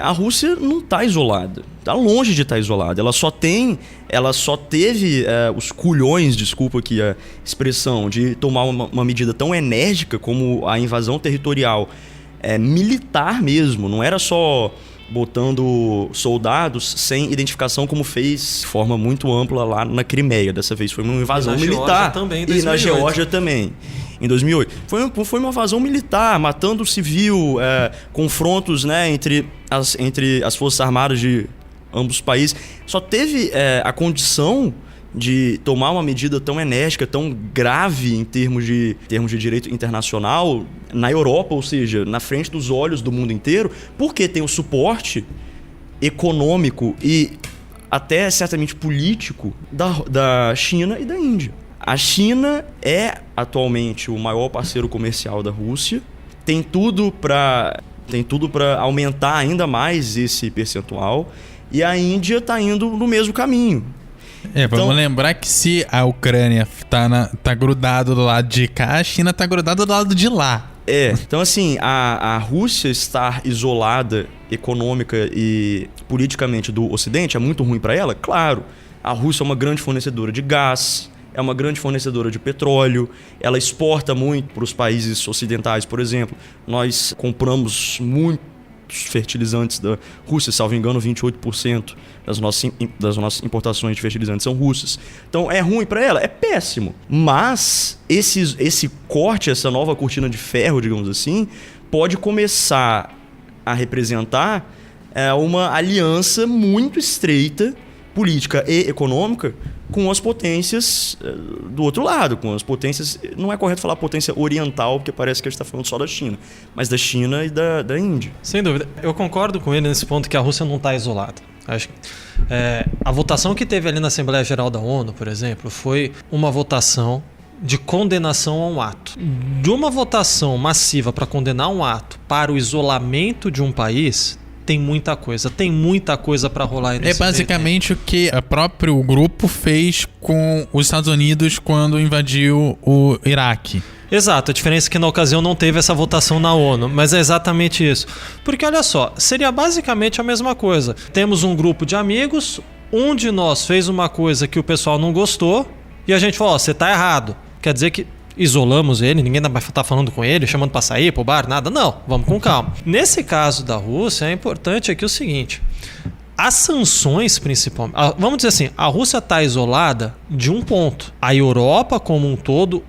A Rússia não está isolada, está longe de estar isolada. Ela só teve os culhões, desculpa aqui a expressão, de tomar uma medida tão enérgica como a invasão territorial militar mesmo, não era só botando soldados sem identificação, como fez de forma muito ampla lá na Crimeia. Dessa vez foi uma invasão militar. Também, em 2008. E na Geórgia também, em 2008. Foi uma invasão militar, matando civil, confrontos, né, entre as forças armadas de ambos os países. Só teve a condição de tomar uma medida tão enérgica, tão grave em termos de direito internacional na Europa, ou seja, na frente dos olhos do mundo inteiro, porque tem o suporte econômico e até certamente político da China e da Índia. A China é atualmente o maior parceiro comercial da Rússia, tem tudo para aumentar ainda mais esse percentual, e a Índia está indo no mesmo caminho. Vamos lembrar que se a Ucrânia tá grudado do lado de cá, a China tá grudada do lado de lá. Então assim, a Rússia estar isolada econômica e politicamente do Ocidente é muito ruim para ela? Claro. A Rússia é uma grande fornecedora de gás, é uma grande fornecedora de petróleo, ela exporta muito para os países ocidentais, por exemplo. Nós compramos muitos fertilizantes da Rússia, salvo engano, 28% das nossas importações de fertilizantes são russas. Então é ruim para ela? É péssimo. Mas esse corte, essa nova cortina de ferro, digamos assim, pode começar a representar uma aliança muito estreita, política e econômica, com as potências do outro lado, com as potências... Não é correto falar potência oriental, porque parece que a gente está falando só da China, mas da China e da Índia. Sem dúvida. Eu concordo com ele nesse ponto que a Rússia não está isolada. Acho que a votação que teve ali na Assembleia Geral da ONU, por exemplo, foi uma votação de condenação a um ato. De uma votação massiva para condenar um ato para o isolamento de um país... Tem muita coisa para rolar aí nesse basicamente o que o próprio grupo fez com os Estados Unidos quando invadiu o Iraque. Exato, a diferença é que na ocasião não teve essa votação na ONU, mas é exatamente isso. Porque olha só, seria basicamente a mesma coisa. Temos um grupo de amigos, um de nós fez uma coisa que o pessoal não gostou e a gente falou, você tá errado. Quer dizer que isolamos ele, ninguém vai estar falando com ele, chamando para sair, pro bar, nada. Não, vamos com calma. Nesse caso da Rússia, é importante aqui o seguinte: as sanções, principalmente... Vamos dizer assim, a Rússia está isolada de um ponto. A Europa, como um todo,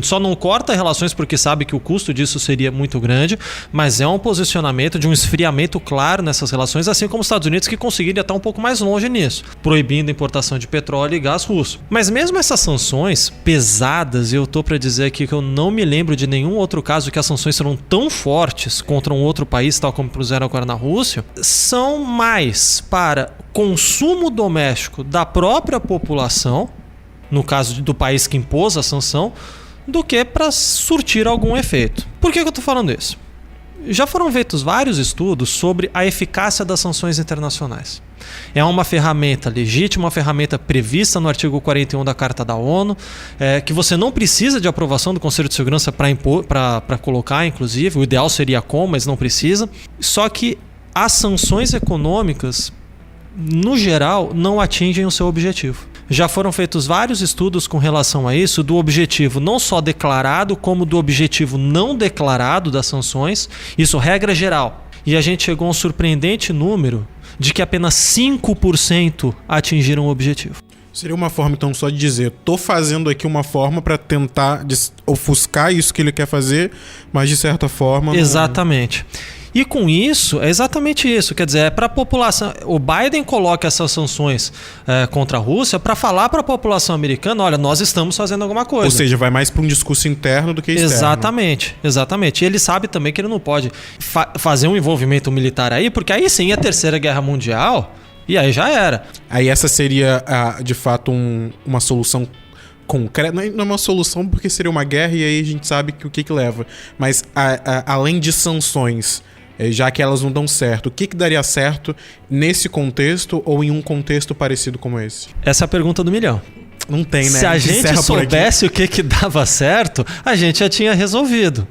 só não corta relações porque sabe que o custo disso seria muito grande, mas é um posicionamento de um esfriamento claro nessas relações, assim como os Estados Unidos, que conseguiria estar um pouco mais longe nisso, proibindo a importação de petróleo e gás russo. Mas mesmo essas sanções pesadas, e eu estou para dizer aqui que eu não me lembro de nenhum outro caso que as sanções serão tão fortes contra um outro país, tal como puseram agora na Rússia, são mais para consumo doméstico da própria população, no caso do país que impôs a sanção, do que para surtir algum efeito. Por que eu estou falando isso? Já foram feitos vários estudos sobre a eficácia das sanções internacionais. É uma ferramenta legítima, uma ferramenta prevista no artigo 41 da Carta da ONU, que você não precisa de aprovação do Conselho de Segurança para colocar, inclusive. O ideal seria com, mas não precisa. Só que as sanções econômicas, no geral, não atingem o seu objetivo. Já foram feitos vários estudos com relação a isso, do objetivo não só declarado, como do objetivo não declarado das sanções. Isso regra geral. E a gente chegou a um surpreendente número de que apenas 5% atingiram o objetivo. Seria uma forma, então, só de dizer, tô fazendo aqui uma forma para tentar ofuscar isso que ele quer fazer, mas de certa forma... Exatamente. E com isso, é exatamente isso. Quer dizer, é para a população. O Biden coloca essas sanções contra a Rússia para falar para a população americana: olha, nós estamos fazendo alguma coisa. Ou seja, vai mais para um discurso interno do que externo. Exatamente. E ele sabe também que ele não pode fazer um envolvimento militar aí, porque aí sim a Terceira Guerra Mundial, e aí já era. Aí essa seria, de fato, uma solução concreta. Não é uma solução porque seria uma guerra e aí a gente sabe que o que leva. Mas além de sanções, já que elas não dão certo, o que daria certo nesse contexto ou em um contexto parecido como esse? Essa é a pergunta do milhão. Não tem, né? Se a gente soubesse o que dava certo, a gente já tinha resolvido.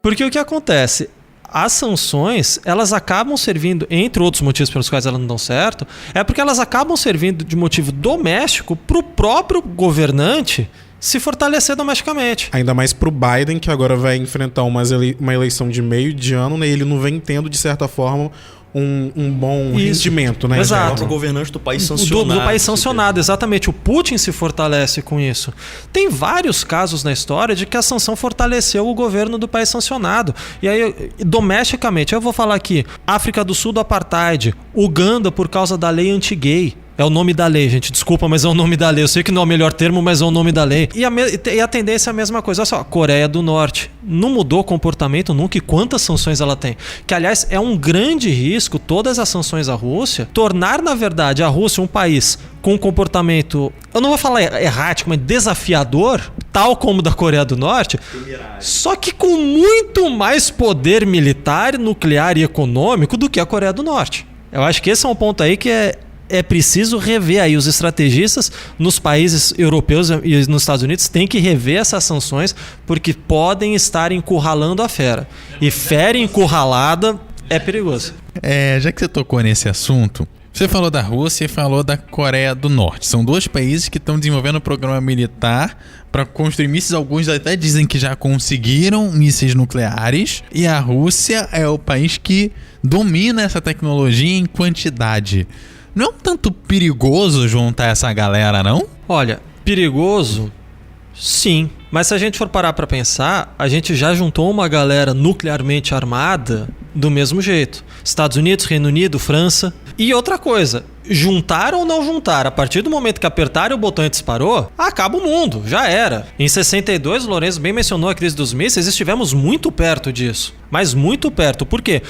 Porque o que acontece? As sanções, elas acabam servindo, entre outros motivos pelos quais elas não dão certo, é porque elas acabam servindo de motivo doméstico para o próprio governante se fortalecer domesticamente. Ainda mais pro Biden, que agora vai enfrentar uma eleição de meio de ano, né? Ele não vem tendo, de certa forma, um bom rendimento, né? Exato. O governante do país sancionado. Do país sancionado, exatamente. O Putin se fortalece com isso. Tem vários casos na história de que a sanção fortaleceu o governo do país sancionado. E aí, domesticamente, eu vou falar aqui, África do Sul do apartheid, Uganda por causa da lei anti-gay. É o nome da lei, gente. Desculpa, mas é o nome da lei. Eu sei que não é o melhor termo, mas é o nome da lei. E a tendência é a mesma coisa. Olha só, Coreia do Norte. Não mudou o comportamento nunca e quantas sanções ela tem. Que, aliás, é um grande risco, todas as sanções à Rússia, tornar, na verdade, a Rússia um país com um comportamento, eu não vou falar errático, mas desafiador, tal como o da Coreia do Norte, só que com muito mais poder militar, nuclear e econômico do que a Coreia do Norte. Eu acho que esse é um ponto aí que é preciso rever aí. Os estrategistas nos países europeus e nos Estados Unidos têm que rever essas sanções, porque podem estar encurralando a fera. E fera encurralada é perigoso. Já que você tocou nesse assunto, você falou da Rússia e falou da Coreia do Norte. São dois países que estão desenvolvendo um programa militar para construir mísseis. Alguns até dizem que já conseguiram mísseis nucleares. E a Rússia é o país que domina essa tecnologia em quantidade. Não é um tanto perigoso juntar essa galera, não? Olha, perigoso, sim. Mas se a gente for parar para pensar, a gente já juntou uma galera nuclearmente armada do mesmo jeito. Estados Unidos, Reino Unido, França. E outra coisa, juntar ou não juntar? A partir do momento que apertaram o botão e disparou, acaba o mundo, já era. Em 62, o Lourenço bem mencionou a crise dos mísseis, estivemos muito perto disso. Mas muito perto. Por quê?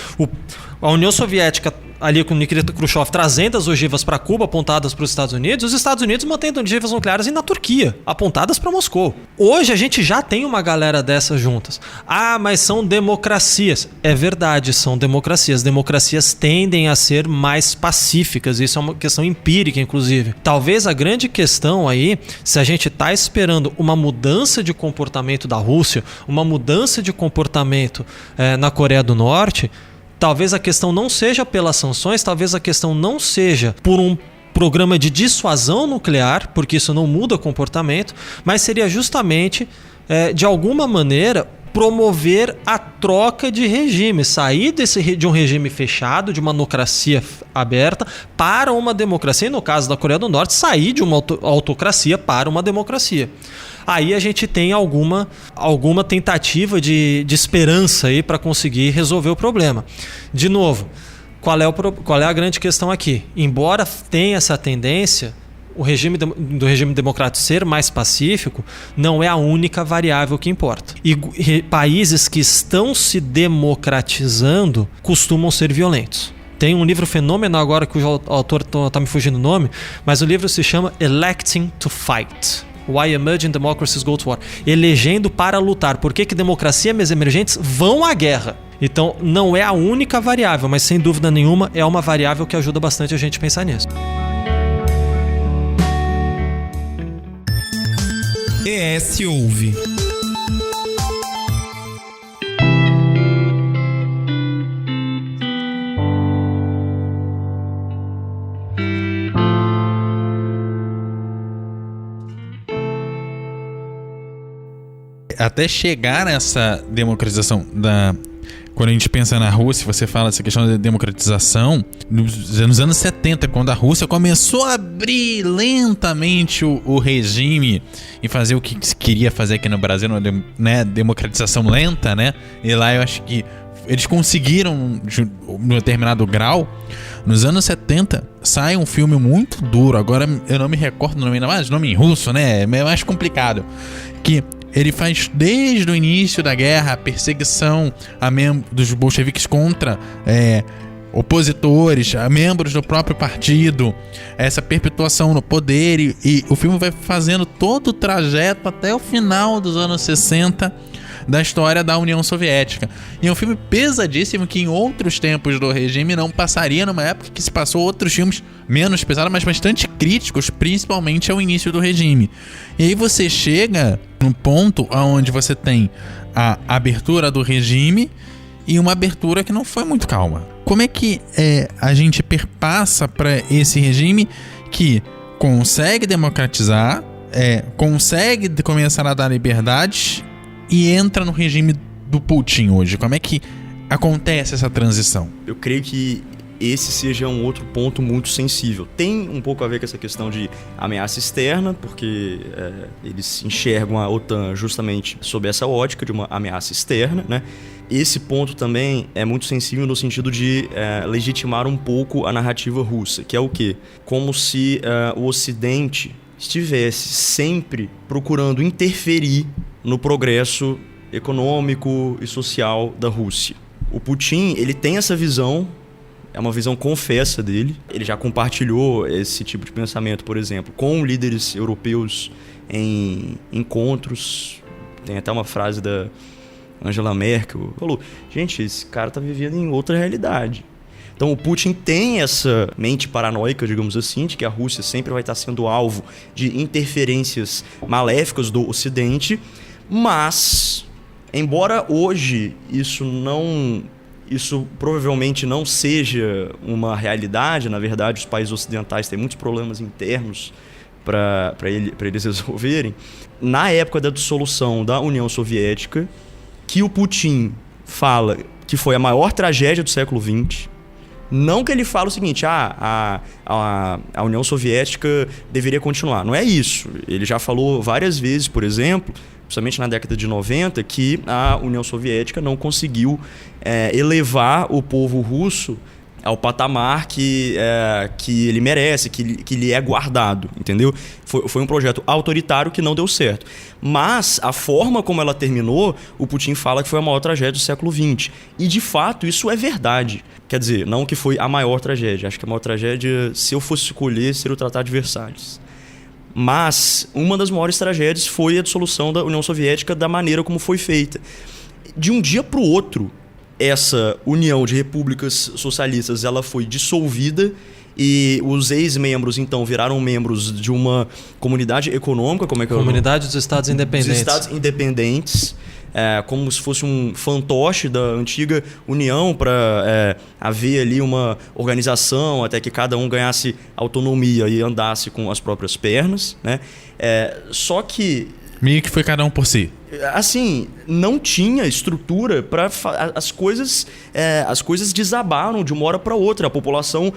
A União Soviética, ali com Nikita Khrushchev, trazendo as ogivas para Cuba, apontadas para os Estados Unidos mantendo ogivas nucleares na Turquia, apontadas para Moscou. Hoje a gente já tem uma galera dessas juntas. Ah, mas são democracias. É verdade, são democracias. Democracias tendem a ser mais pacíficas. Isso é uma questão empírica, inclusive. Talvez a grande questão aí, se a gente está esperando uma mudança de comportamento da Rússia, uma mudança de comportamento na Coreia do Norte, talvez a questão não seja pelas sanções, talvez a questão não seja por um programa de dissuasão nuclear, porque isso não muda comportamento, mas seria justamente, de alguma maneira, promover a troca de regime, sair de um regime fechado, de uma autocracia aberta, para uma democracia, e no caso da Coreia do Norte, sair de uma autocracia para uma democracia. Aí a gente tem alguma tentativa de esperança aí para conseguir resolver o problema. De novo, qual é a grande questão aqui? Embora tenha essa tendência, o regime do regime democrático ser mais pacífico não é a única variável que importa. E países que estão se democratizando costumam ser violentos. Tem um livro fenomenal agora que o autor está me fugindo o nome, mas o livro se chama Electing to Fight. Why Emerging Democracies Go to War. Elegendo para lutar. Por que democracias emergentes vão à guerra? Então, não é a única variável, mas sem dúvida nenhuma é uma variável que ajuda bastante a gente a pensar nisso. ES Ouve. Até chegar nessa democratização quando a gente pensa na Rússia, você fala essa questão da democratização, nos anos 70, quando a Rússia começou a abrir lentamente o regime e fazer o que se queria fazer aqui no Brasil, né, democratização lenta, né? E lá eu acho que eles conseguiram, num determinado grau. Nos anos 70, sai um filme muito duro, agora eu não me recordo o nome, ainda mais nome em russo, né? É mais complicado. Que ele faz desde o início da guerra a perseguição dos bolcheviques contra opositores, a membros do próprio partido, essa perpetuação no poder, e o filme vai fazendo todo o trajeto até o final dos anos 60 da história da União Soviética. E é um filme pesadíssimo que em outros tempos do regime não passaria, numa época que se passou outros filmes menos pesados, mas bastante críticos, principalmente ao início do regime. E aí você chega num ponto onde você tem a abertura do regime e uma abertura que não foi muito calma. Como é que a gente perpassa para esse regime que consegue democratizar, consegue começar a dar liberdade e entra no regime do Putin hoje? Como é que acontece essa transição? Eu creio que esse seja um outro ponto muito sensível. Tem um pouco a ver com essa questão de ameaça externa, porque eles enxergam a OTAN justamente sob essa ótica de uma ameaça externa, né? Esse ponto também é muito sensível no sentido de legitimar um pouco a narrativa russa, que é o quê? Como se o Ocidente estivesse sempre procurando interferir no progresso econômico e social da Rússia. O Putin, ele tem essa visão, é uma visão confessa dele. Ele já compartilhou esse tipo de pensamento, por exemplo, com líderes europeus em encontros. Tem até uma frase da Angela Merkel. Falou, gente, esse cara tá vivendo em outra realidade. Então o Putin tem essa mente paranoica, digamos assim, de que a Rússia sempre vai estar sendo alvo de interferências maléficas do Ocidente, mas, embora hoje isso provavelmente não seja uma realidade, na verdade os países ocidentais têm muitos problemas internos para eles resolverem. Na época da dissolução da União Soviética, que o Putin fala que foi a maior tragédia do século XX, não que ele fale o seguinte, a União Soviética deveria continuar. Não é isso. Ele já falou várias vezes, por exemplo, principalmente na década de 90, que a União Soviética não conseguiu elevar o povo russo ao patamar que ele merece, que lhe é guardado, entendeu? Foi um projeto autoritário que não deu certo. Mas a forma como ela terminou, o Putin fala que foi a maior tragédia do século XX. E, de fato, isso é verdade. Quer dizer, não que foi a maior tragédia. Acho que a maior tragédia, se eu fosse escolher, seria o Tratado de Versalhes. Mas uma das maiores tragédias foi a dissolução da União Soviética da maneira como foi feita. De um dia para o outro, essa união de repúblicas socialistas ela foi dissolvida e os ex-membros, então, viraram membros de uma comunidade econômica. Como é que Comunidade dos Estados Independentes. Dos Estados Independentes. Como se fosse um fantoche da antiga União para haver ali uma organização até que cada um ganhasse autonomia e andasse com as próprias pernas, né? Só que... Meio que foi cada um por si. Assim, não tinha estrutura para as coisas desabaram de uma hora para outra. A população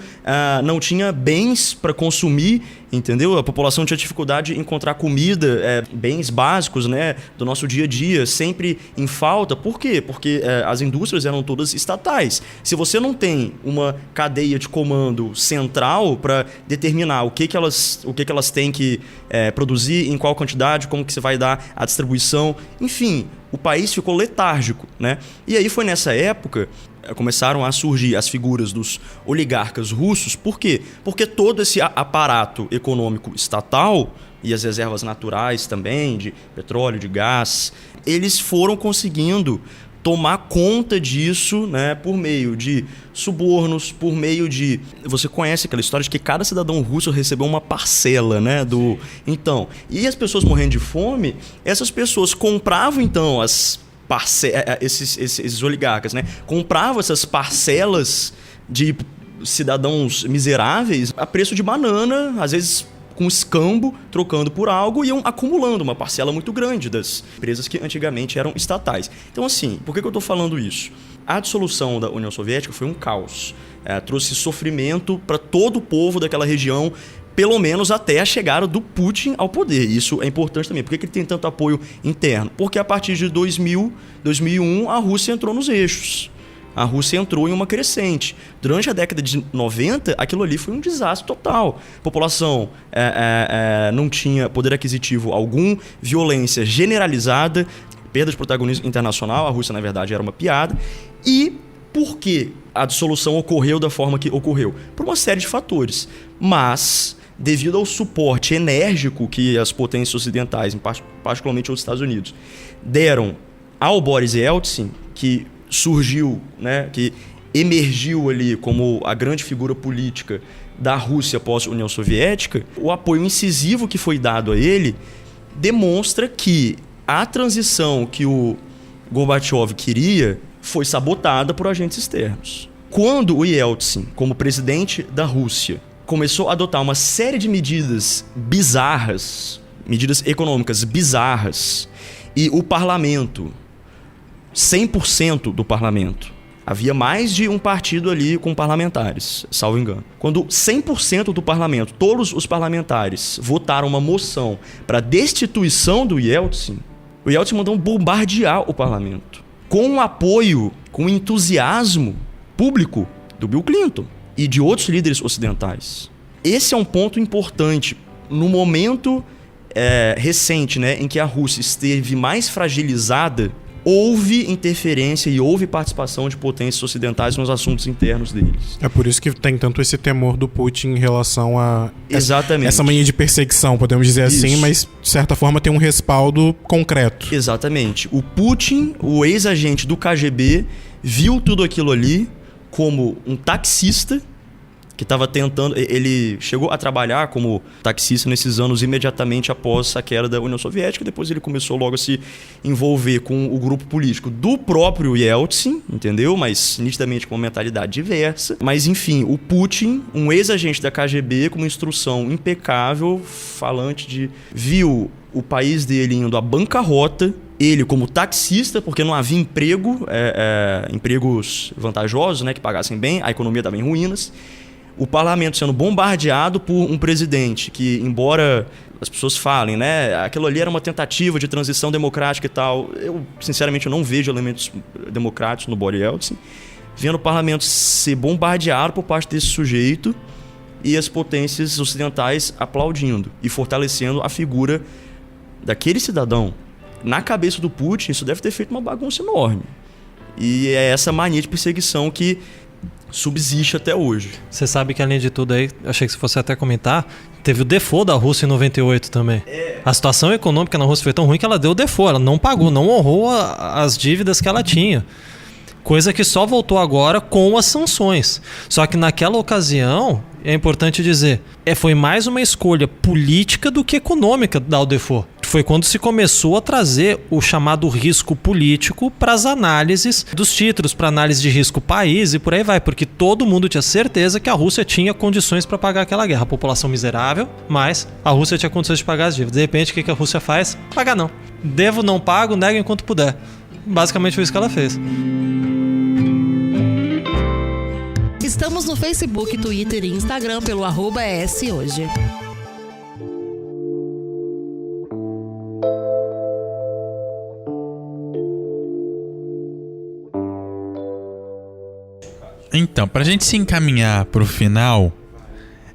não tinha bens para consumir, entendeu? A população tinha dificuldade em encontrar comida, bens básicos, né, do nosso dia a dia, sempre em falta. Por quê? Porque as indústrias eram todas estatais. Se você não tem uma cadeia de comando central para determinar o que elas têm que produzir, em qual quantidade, como que você vai dar a distribuição, enfim, o país ficou letárgico, né? E aí foi nessa época começaram a surgir as figuras dos oligarcas russos. Por quê? Porque todo esse aparato econômico estatal e as reservas naturais também, de petróleo, de gás, eles foram conseguindo tomar conta disso, né, por meio de subornos, por meio de... Você conhece aquela história de que cada cidadão russo recebeu uma parcela, né, do... Então, e as pessoas morrendo de fome, essas pessoas compravam, então, esses oligarcas, né, compravam essas parcelas de cidadãos miseráveis a preço de banana, às vezes com escambo, trocando por algo, e iam acumulando uma parcela muito grande das empresas que antigamente eram estatais. Então, assim, por que eu estou falando isso? A dissolução da União Soviética foi um caos. Trouxe sofrimento para todo o povo daquela região, pelo menos até a chegada do Putin ao poder. Isso é importante também. Por que ele tem tanto apoio interno? Porque a partir de 2001, a Rússia entrou nos eixos. A Rússia entrou em uma crescente. Durante a década de 90, aquilo ali foi um desastre total. A população não tinha poder aquisitivo algum, violência generalizada, perda de protagonismo internacional. A Rússia, na verdade, era uma piada. E por que a dissolução ocorreu da forma que ocorreu? Por uma série de fatores. Mas, devido ao suporte enérgico que as potências ocidentais, particularmente os Estados Unidos, deram ao Boris Yeltsin, que surgiu, né, que emergiu ali como a grande figura política da Rússia pós-União Soviética, o apoio incisivo que foi dado a ele demonstra que a transição que o Gorbachev queria foi sabotada por agentes externos. Quando o Yeltsin, como presidente da Rússia, começou a adotar uma série de medidas bizarras, medidas econômicas bizarras. E o parlamento, 100% do parlamento, havia mais de um partido ali com parlamentares, salvo engano. Quando 100% do parlamento, todos os parlamentares, votaram uma moção para destituição do Yeltsin, o Yeltsin mandou bombardear o parlamento. Com o apoio, com o entusiasmo público do Bill Clinton e de outros líderes ocidentais. Esse é um ponto importante. No momento recente, né, em que a Rússia esteve mais fragilizada, houve interferência e houve participação de potências ocidentais nos assuntos internos deles. É por isso que tem tanto esse temor do Putin em relação a Exatamente. essa mania de perseguição, podemos dizer assim, Isso. mas de certa forma tem um respaldo concreto. Exatamente. O Putin, o ex-agente do KGB, viu tudo aquilo ali como um taxista que estava tentando... Ele chegou a trabalhar como taxista nesses anos imediatamente após a queda da União Soviética. Depois ele começou logo a se envolver com o grupo político do próprio Yeltsin, entendeu? Mas nitidamente com uma mentalidade diversa. Mas enfim, o Putin, um ex-agente da KGB com uma instrução impecável, falante de... Viu o país dele indo à bancarrota, ele como taxista, porque não havia empregos vantajosos, né, que pagassem bem, a economia estava em ruínas. O parlamento sendo bombardeado por um presidente que, embora as pessoas falem, né, aquilo ali era uma tentativa de transição democrática e tal, eu, sinceramente, eu não vejo elementos democráticos no Boris Yeltsin, vendo o parlamento ser bombardeado por parte desse sujeito e as potências ocidentais aplaudindo e fortalecendo a figura daquele cidadão. Na cabeça do Putin, isso deve ter feito uma bagunça enorme. E é essa mania de perseguição que subsiste até hoje. Você sabe que, além de tudo aí, achei que você fosse até comentar, teve o default da Rússia em 98 também. A situação econômica na Rússia foi tão ruim que ela deu o default, ela não pagou, não honrou as dívidas que ela tinha. Coisa que só voltou agora com as sanções. Só que naquela ocasião, é importante dizer, foi mais uma escolha política do que econômica dar o default. Foi quando se começou a trazer o chamado risco político para as análises dos títulos, para análise de risco país e por aí vai, porque todo mundo tinha certeza que a Rússia tinha condições para pagar aquela guerra. A população miserável, mas a Rússia tinha condições de pagar as dívidas. De repente, o que a Rússia faz? Pagar não. Devo, não pago, nego enquanto puder. Basicamente foi isso que ela fez. Estamos no Facebook, Twitter e Instagram pelo @eshoje. Então, pra gente se encaminhar pro final,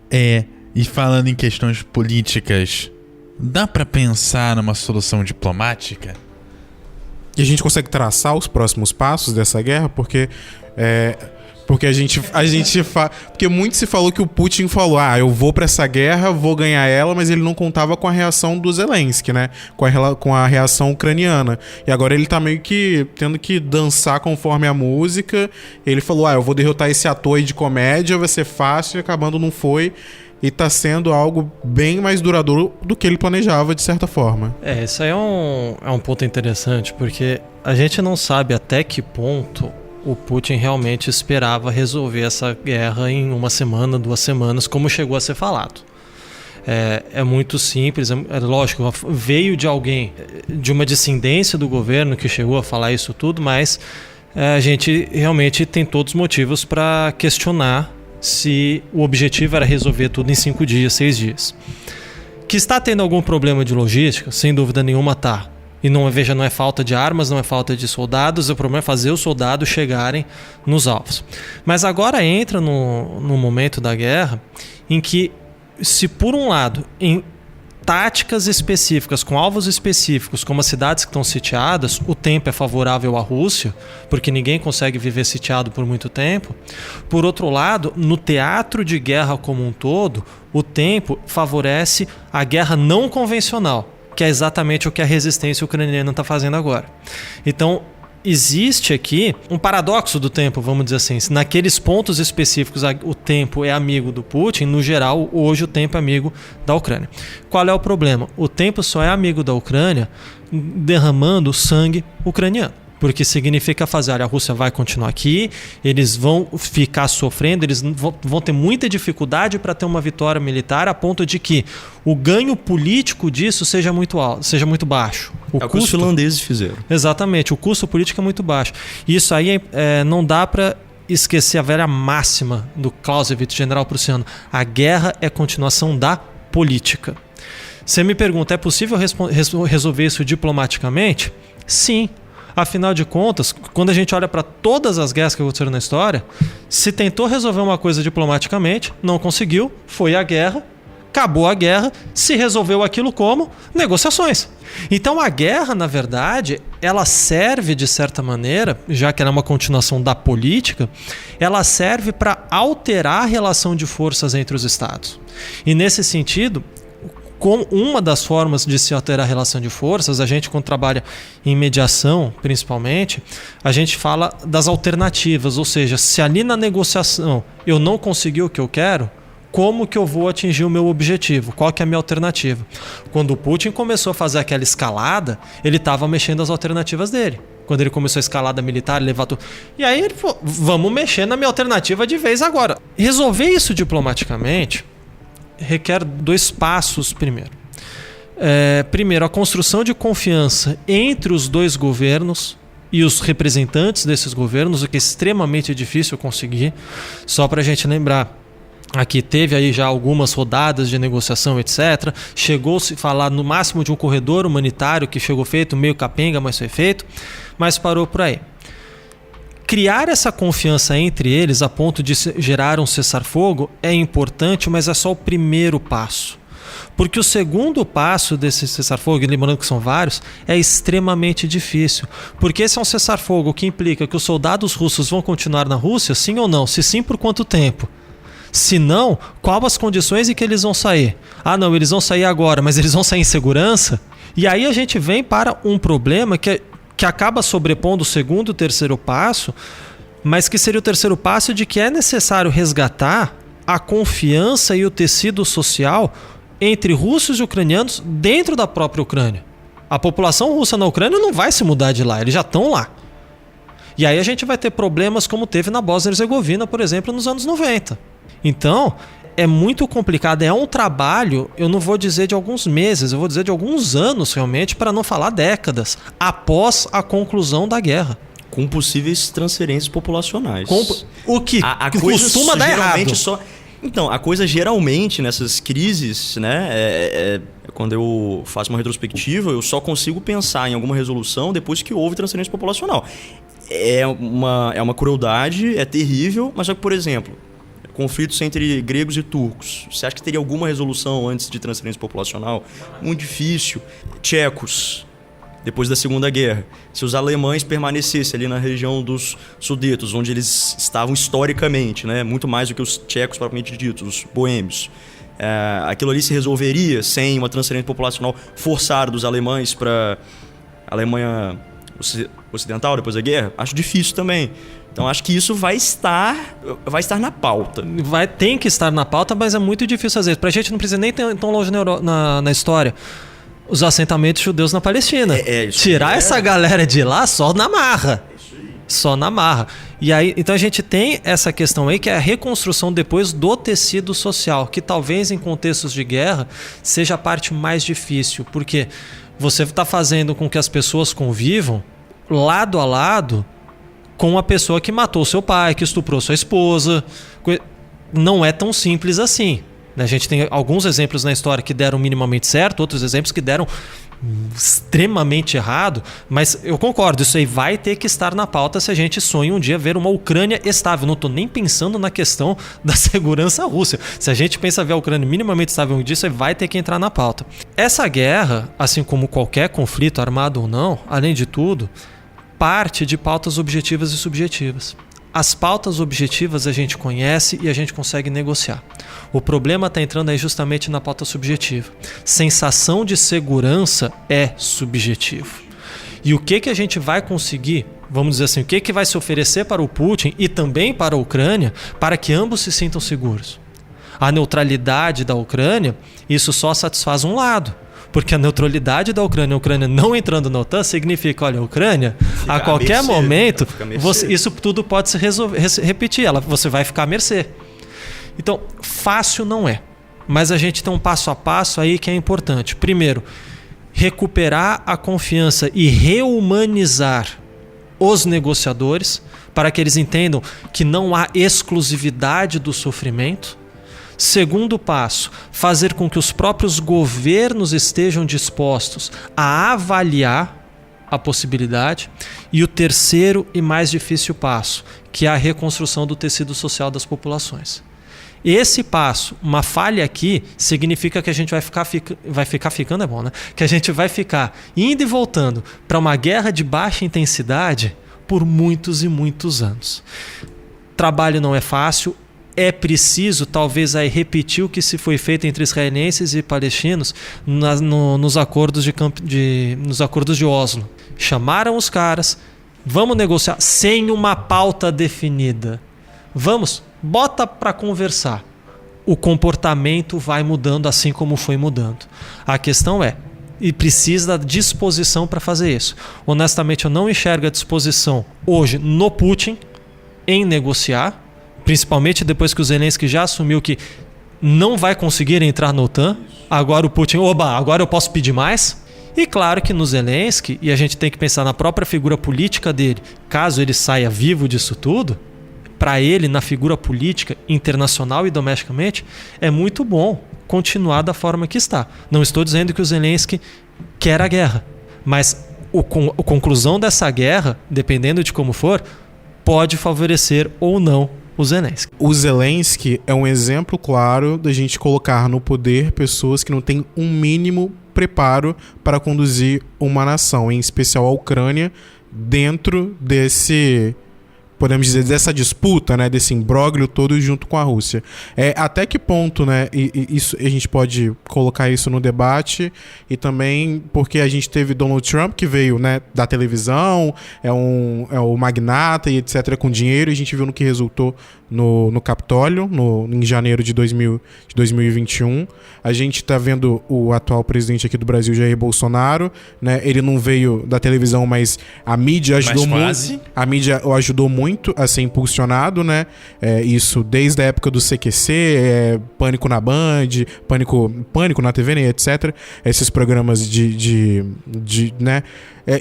e falando em questões políticas, dá pra pensar numa solução diplomática? E a gente consegue traçar os próximos passos dessa guerra, porque porque muito se falou que o Putin falou, eu vou pra essa guerra, vou ganhar ela, mas ele não contava com a reação do Zelensky, né? Com a reação ucraniana. E agora ele tá meio que tendo que dançar conforme a música. Ele falou, eu vou derrotar esse ator aí de comédia, vai ser fácil, e acabando não foi. E tá sendo algo bem mais duradouro do que ele planejava, de certa forma. Isso aí é um ponto interessante, porque a gente não sabe até que ponto o Putin realmente esperava resolver essa guerra em 1 semana, 2 semanas, como chegou a ser falado. É muito simples, é lógico, veio de alguém, de uma descendência do governo que chegou a falar isso tudo, mas a gente realmente tem todos os motivos para questionar se o objetivo era resolver tudo em 5 dias, 6 dias. Que está tendo algum problema de logística, sem dúvida nenhuma tá. E não é falta de armas, não é falta de soldados, o problema é fazer os soldados chegarem nos alvos. Mas agora entra no momento da guerra em que, se por um lado, em táticas específicas, com alvos específicos, como as cidades que estão sitiadas, o tempo é favorável à Rússia, porque ninguém consegue viver sitiado por muito tempo. Por outro lado, no teatro de guerra como um todo, o tempo favorece a guerra não convencional, que é exatamente o que a resistência ucraniana está fazendo agora. Então, existe aqui um paradoxo do tempo, vamos dizer assim. Se naqueles pontos específicos o tempo é amigo do Putin, no geral, hoje o tempo é amigo da Ucrânia. Qual é o problema? O tempo só é amigo da Ucrânia derramando sangue ucraniano. Porque significa fazer, olha, a Rússia vai continuar aqui, eles vão ficar sofrendo, eles vão ter muita dificuldade para ter uma vitória militar, a ponto de que o ganho político disso seja muito alto, seja muito baixo. O que os finlandeses fizeram. Exatamente, o custo político é muito baixo. Isso aí não dá para esquecer a velha máxima do Clausewitz, general prussiano. A guerra é continuação da política. Você me pergunta, é possível resolver isso diplomaticamente? Sim. Afinal de contas, quando a gente olha para todas as guerras que aconteceram na história, se tentou resolver uma coisa diplomaticamente, não conseguiu, foi a guerra, acabou a guerra, se resolveu aquilo como negociações. Então a guerra, na verdade, ela serve de certa maneira, já que ela é uma continuação da política, ela serve para alterar a relação de forças entre os estados. E nesse sentido, como uma das formas de se alterar a relação de forças, a gente quando trabalha em mediação, principalmente, a gente fala das alternativas, ou seja, se ali na negociação eu não conseguir o que eu quero, como que eu vou atingir o meu objetivo? Qual que é a minha alternativa? Quando o Putin começou a fazer aquela escalada, ele estava mexendo as alternativas dele. Quando ele começou a escalada militar, ele levantou. E aí ele falou, vamos mexer na minha alternativa de vez agora. Resolver isso diplomaticamente requer 2 passos primeiro. Primeiro, a construção de confiança entre os 2 governos e os representantes desses governos, o que é extremamente difícil conseguir. Só para a gente lembrar, aqui teve aí já algumas rodadas de negociação, etc. Chegou-se a falar no máximo de um corredor humanitário que chegou feito, meio capenga, mas foi feito, mas parou por aí. Criar essa confiança entre eles a ponto de gerar um cessar-fogo é importante, mas é só o primeiro passo. Porque o segundo passo desse cessar-fogo, lembrando que são vários, é extremamente difícil. Porque esse é um cessar-fogo que implica que os soldados russos vão continuar na Rússia, sim ou não? Se sim, por quanto tempo? Se não, quais as condições em que eles vão sair? Ah, não, eles vão sair agora, mas eles vão sair em segurança? E aí a gente vem para um problema que acaba sobrepondo o segundo e o terceiro passo, mas que seria o terceiro passo de que é necessário resgatar a confiança e o tecido social entre russos e ucranianos dentro da própria Ucrânia. A população russa na Ucrânia não vai se mudar de lá, eles já estão lá. E aí a gente vai ter problemas como teve na Bósnia e Herzegovina, por exemplo, nos anos 90. Então, é muito complicado, é um trabalho, eu não vou dizer de alguns meses, eu vou dizer de alguns anos realmente, para não falar décadas, após a conclusão da guerra. Com possíveis transferências populacionais. O que costuma dar errado. Então, a coisa geralmente nessas crises, né, quando eu faço uma retrospectiva, eu só consigo pensar em alguma resolução depois que houve transferência populacional. É uma crueldade, é terrível, mas só que, por exemplo, conflitos entre gregos e turcos. Você acha que teria alguma resolução antes de transferência populacional? Muito difícil. Tchecos, depois da Segunda Guerra. Se os alemães permanecessem ali na região dos Sudetos, onde eles estavam historicamente, né, muito mais do que os tchecos propriamente ditos, os boêmios, aquilo ali se resolveria sem uma transferência populacional forçada dos alemães para a Alemanha Ocidental depois da guerra? Acho difícil também. Então acho que isso vai estar na pauta. Tem que estar na pauta, mas é muito difícil às vezes. Pra gente não precisa nem ter tão longe na história. Os assentamentos judeus na Palestina. Tirar essa galera de lá só na marra. Só na marra. E aí, então a gente tem essa questão aí que é a reconstrução depois do tecido social, que talvez em contextos de guerra seja a parte mais difícil, porque você está fazendo com que as pessoas convivam lado a lado com a pessoa que matou seu pai, que estuprou sua esposa. Não é tão simples assim. A gente tem alguns exemplos na história que deram minimamente certo, outros exemplos que deram extremamente errado, mas eu concordo, isso aí vai ter que estar na pauta se a gente sonha um dia ver uma Ucrânia estável. Não estou nem pensando na questão da segurança russa. Se a gente pensa ver a Ucrânia minimamente estável um dia, isso aí vai ter que entrar na pauta. Essa guerra, assim como qualquer conflito, armado ou não, além de tudo, parte de pautas objetivas e subjetivas. As pautas objetivas a gente conhece e a gente consegue negociar. O problema está entrando aí justamente na pauta subjetiva. Sensação de segurança é subjetivo. E o que a gente vai conseguir, vamos dizer assim, o que vai se oferecer para o Putin e também para a Ucrânia para que ambos se sintam seguros? A neutralidade da Ucrânia, isso só satisfaz um lado. Porque a neutralidade da Ucrânia, a Ucrânia não entrando na OTAN, significa, olha, a Ucrânia, a qualquer momento, isso tudo pode se repetir. Você vai ficar à mercê. Então, fácil não é. Mas a gente tem um passo a passo aí que é importante. Primeiro, recuperar a confiança e reumanizar os negociadores para que eles entendam que não há exclusividade do sofrimento. Segundo passo, fazer com que os próprios governos estejam dispostos a avaliar a possibilidade. E o terceiro e mais difícil passo, que é a reconstrução do tecido social das populações. Esse passo, uma falha aqui, significa que a gente vai ficar ficando, é bom, né? Que a gente vai ficar indo e voltando para uma guerra de baixa intensidade por muitos e muitos anos. Trabalho não é fácil, é preciso talvez aí repetir o que se foi feito entre israelenses e palestinos nos acordos de Oslo. Chamaram os caras, vamos negociar sem uma pauta definida. Vamos, bota para conversar. O comportamento vai mudando assim como foi mudando. A questão é, e precisa da disposição para fazer isso. Honestamente, eu não enxergo a disposição hoje no Putin em negociar, principalmente depois que o Zelensky já assumiu que não vai conseguir entrar na OTAN. Agora o Putin, agora eu posso pedir mais? E claro que no Zelensky, e a gente tem que pensar na própria figura política dele, caso ele saia vivo disso tudo, para ele, na figura política, internacional e domesticamente, é muito bom continuar da forma que está. Não estou dizendo que o Zelensky quer a guerra, mas a conclusão dessa guerra, dependendo de como for, pode favorecer ou não o Zelensky. O Zelensky é um exemplo claro da gente colocar no poder pessoas que não têm um mínimo preparo para conduzir uma nação, em especial a Ucrânia, dentro desse, podemos dizer, dessa disputa, né, desse imbróglio todo junto com a Rússia. Até que ponto, né, isso, a gente pode colocar isso no debate, e também porque a gente teve Donald Trump, que veio, né, da televisão, é o magnata e etc, com dinheiro, e a gente viu no que resultou no Capitólio, em janeiro de 2021. A gente está vendo o atual presidente aqui do Brasil, Jair Bolsonaro, né? Ele não veio da televisão, mas a mídia ajudou muito. A mídia o ajudou muito a ser impulsionado, né? Isso desde a época do CQC, Pânico na Band, Pânico na TV, né, etc. Esses programas né?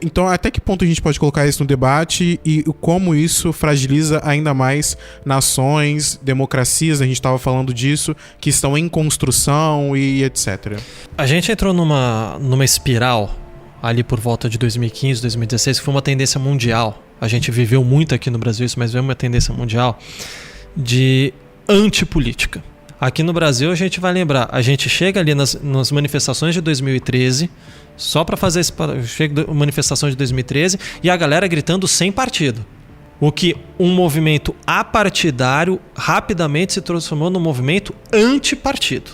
Então, até que ponto a gente pode colocar isso no debate e como isso fragiliza ainda mais nações, democracias, a gente estava falando disso, que estão em construção e etc. A gente entrou numa espiral ali por volta de 2015, 2016, que foi uma tendência mundial. A gente viveu muito aqui no Brasil isso, mas veio uma tendência mundial de antipolítica. Aqui no Brasil a gente vai lembrar, a gente chega ali nas manifestações de 2013, só para fazer manifestação de 2013, e a galera gritando sem partido. O que um movimento apartidário rapidamente se transformou num movimento antipartido.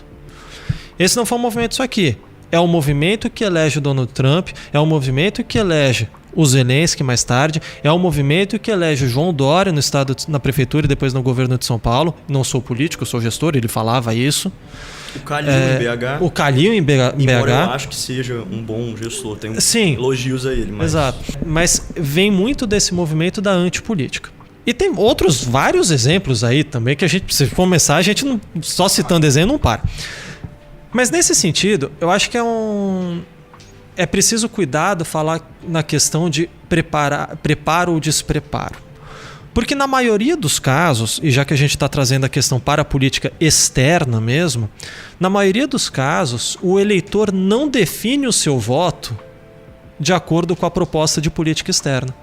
Esse não foi um movimento só aqui. É o movimento que elege o Donald Trump, é o movimento que elege o Zelensky mais tarde, é o movimento que elege o João Dória no estado, na prefeitura e depois no governo de São Paulo. Não sou político, sou gestor, ele falava isso. O Calil em BH. O Calil em BH. Embora eu acho que seja um bom gestor, tem elogios a ele. Mas... Exato. Mas vem muito desse movimento da antipolítica. E tem vários exemplos aí também que a gente, se começar, a gente não, só citando exemplo não para. Mas nesse sentido, eu acho que é preciso cuidado falar na questão de preparo ou despreparo. Porque na maioria dos casos, e já que a gente está trazendo a questão para a política externa mesmo, na maioria dos casos, o eleitor não define o seu voto de acordo com a proposta de política externa.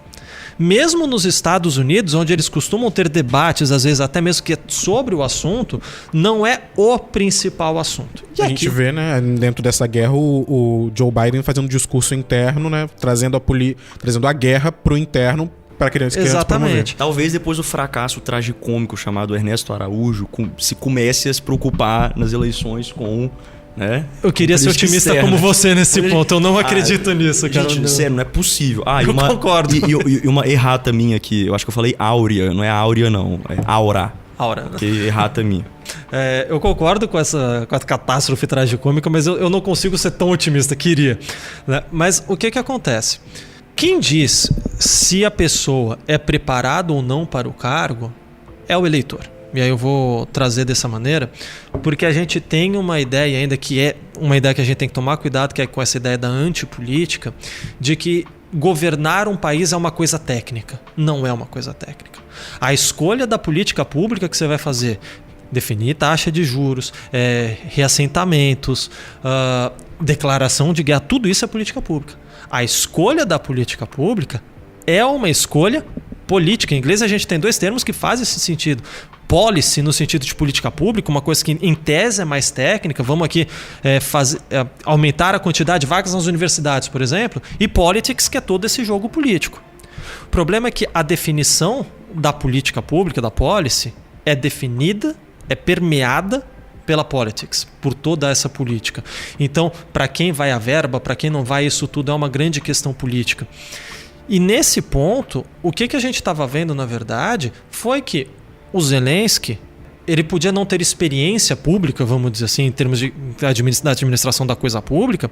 Mesmo nos Estados Unidos, onde eles costumam ter debates, às vezes até mesmo que é sobre o assunto, não é o principal assunto. E a gente vê, né, dentro dessa guerra, o Joe Biden fazendo um discurso interno, né, trazendo a guerra para o interno, para crianças Exatamente. Talvez depois do fracasso tragicômico chamado Ernesto Araújo, se comece a se preocupar nas eleições com... Né? Eu queria ser otimista como você nesse ponto. Eu não acredito nisso, cara. Gente, sério, não é possível. Eu concordo. E uma errata minha aqui. Eu acho que eu falei áurea. Não é áurea, não. É aura. Aura. Que errata minha. Eu concordo com essa catástrofe tragicômica, mas eu não consigo ser tão otimista, queria. Né? Mas o que acontece? Quem diz se a pessoa é preparada ou não para o cargo é o eleitor. E aí eu vou trazer dessa maneira, porque a gente tem uma ideia ainda que é uma ideia que a gente tem que tomar cuidado, que é com essa ideia da antipolítica, de que governar um país é uma coisa técnica. Não é uma coisa técnica. A escolha da política pública que você vai fazer, definir taxa de juros, reassentamentos, declaração de guerra, tudo isso é política pública. A escolha da política pública é uma escolha política. Em inglês a gente tem 2 termos que fazem esse sentido. Policy no sentido de política pública, uma coisa que em tese é mais técnica, vamos aqui aumentar a quantidade de vagas nas universidades, por exemplo, e politics, que é todo esse jogo político. O problema é que a definição da política pública, da policy, é definida, é permeada pela politics, por toda essa política. Então, para quem vai a verba, para quem não vai, isso tudo é uma grande questão política. E nesse ponto, o que a gente estava vendo, na verdade, foi que o Zelensky, ele podia não ter experiência pública, vamos dizer assim, em termos de administração da coisa pública,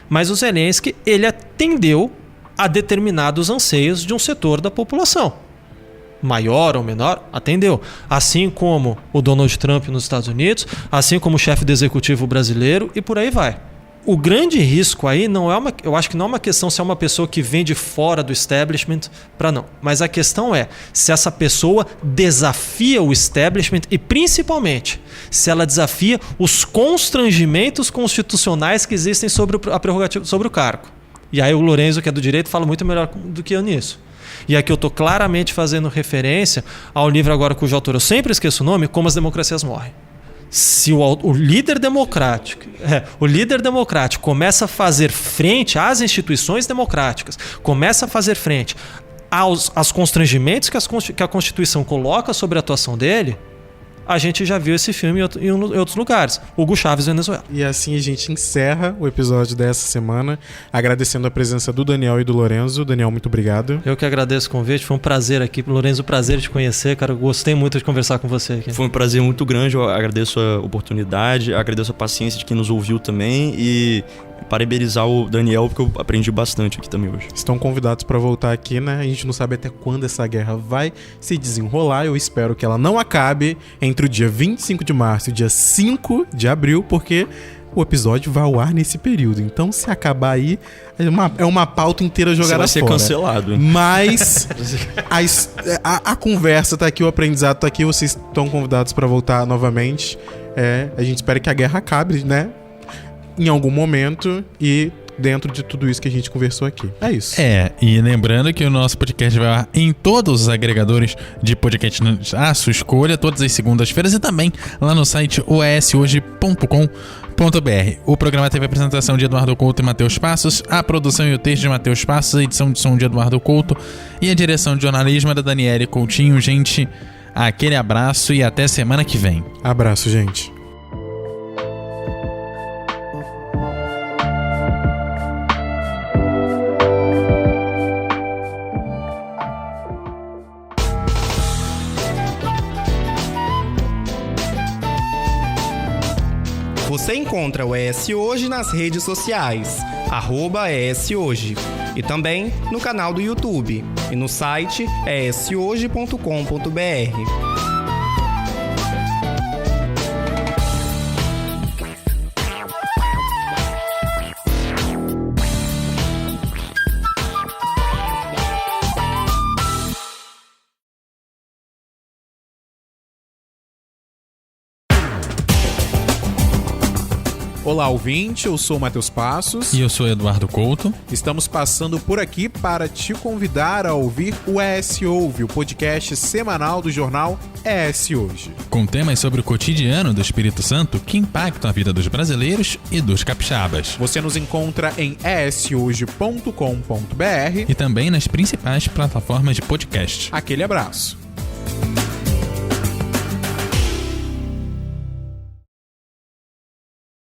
mas o Zelensky, ele atendeu a determinados anseios de um setor da população. Maior ou menor, atendeu. Assim como o Donald Trump nos Estados Unidos, assim como o chefe do executivo brasileiro e por aí vai. O grande risco aí eu acho que não é uma questão se é uma pessoa que vem de fora do establishment para não. Mas a questão é se essa pessoa desafia o establishment e principalmente se ela desafia os constrangimentos constitucionais que existem sobre a prerrogativa, sobre o cargo. E aí o Lorenzo, que é do direito, fala muito melhor do que eu nisso. E aqui eu estou claramente fazendo referência ao livro agora cujo autor eu sempre esqueço o nome, Como as Democracias Morrem. Se o líder democrático começa a fazer frente às instituições democráticas, começa a fazer frente aos constrangimentos que a Constituição coloca sobre a atuação dele, a gente já viu esse filme em outros lugares. Hugo Chávez, Venezuela. E assim a gente encerra o episódio dessa semana, agradecendo a presença do Daniel e do Lorenzo. Daniel, muito obrigado. Eu que agradeço o convite, foi um prazer aqui. Lorenzo, prazer de te conhecer, cara. Eu gostei muito de conversar com você aqui. Foi um prazer muito grande, eu agradeço a oportunidade, agradeço a paciência de quem nos ouviu também e parabenizar o Daniel, porque eu aprendi bastante aqui também hoje. Estão convidados para voltar aqui, né? A gente não sabe até quando essa guerra vai se desenrolar. Eu espero que ela não acabe entre o dia 25 de março e o dia 5 de abril, porque o episódio vai ao ar nesse período. Então, se acabar aí, é uma pauta inteira jogada fora. Você vai ser cancelado. Mas a conversa tá aqui, o aprendizado tá aqui. Vocês estão convidados para voltar novamente. A gente espera que a guerra acabe, né? Em algum momento e dentro de tudo isso que a gente conversou aqui. É isso. E lembrando que o nosso podcast vai lá em todos os agregadores de podcast à sua escolha, todas as segundas-feiras e também lá no site oeshoje.com.br. O programa teve a apresentação de Eduardo Couto e Matheus Passos, a produção e o texto de Matheus Passos, a edição de som de Eduardo Couto e a direção de jornalismo da Daniele Coutinho. Gente, aquele abraço e até semana que vem. Abraço, gente. Você encontra o ES Hoje nas redes sociais, @ESHoje, e também no canal do YouTube e no site eshoje.com.br. Olá, ouvinte, eu sou o Matheus Passos. E eu sou Eduardo Couto. Estamos passando por aqui para te convidar a ouvir o ES Ouve, o podcast semanal do jornal ES Hoje. Com temas sobre o cotidiano do Espírito Santo que impactam a vida dos brasileiros e dos capixabas. Você nos encontra em eshoje.com.br e também nas principais plataformas de podcast. Aquele abraço.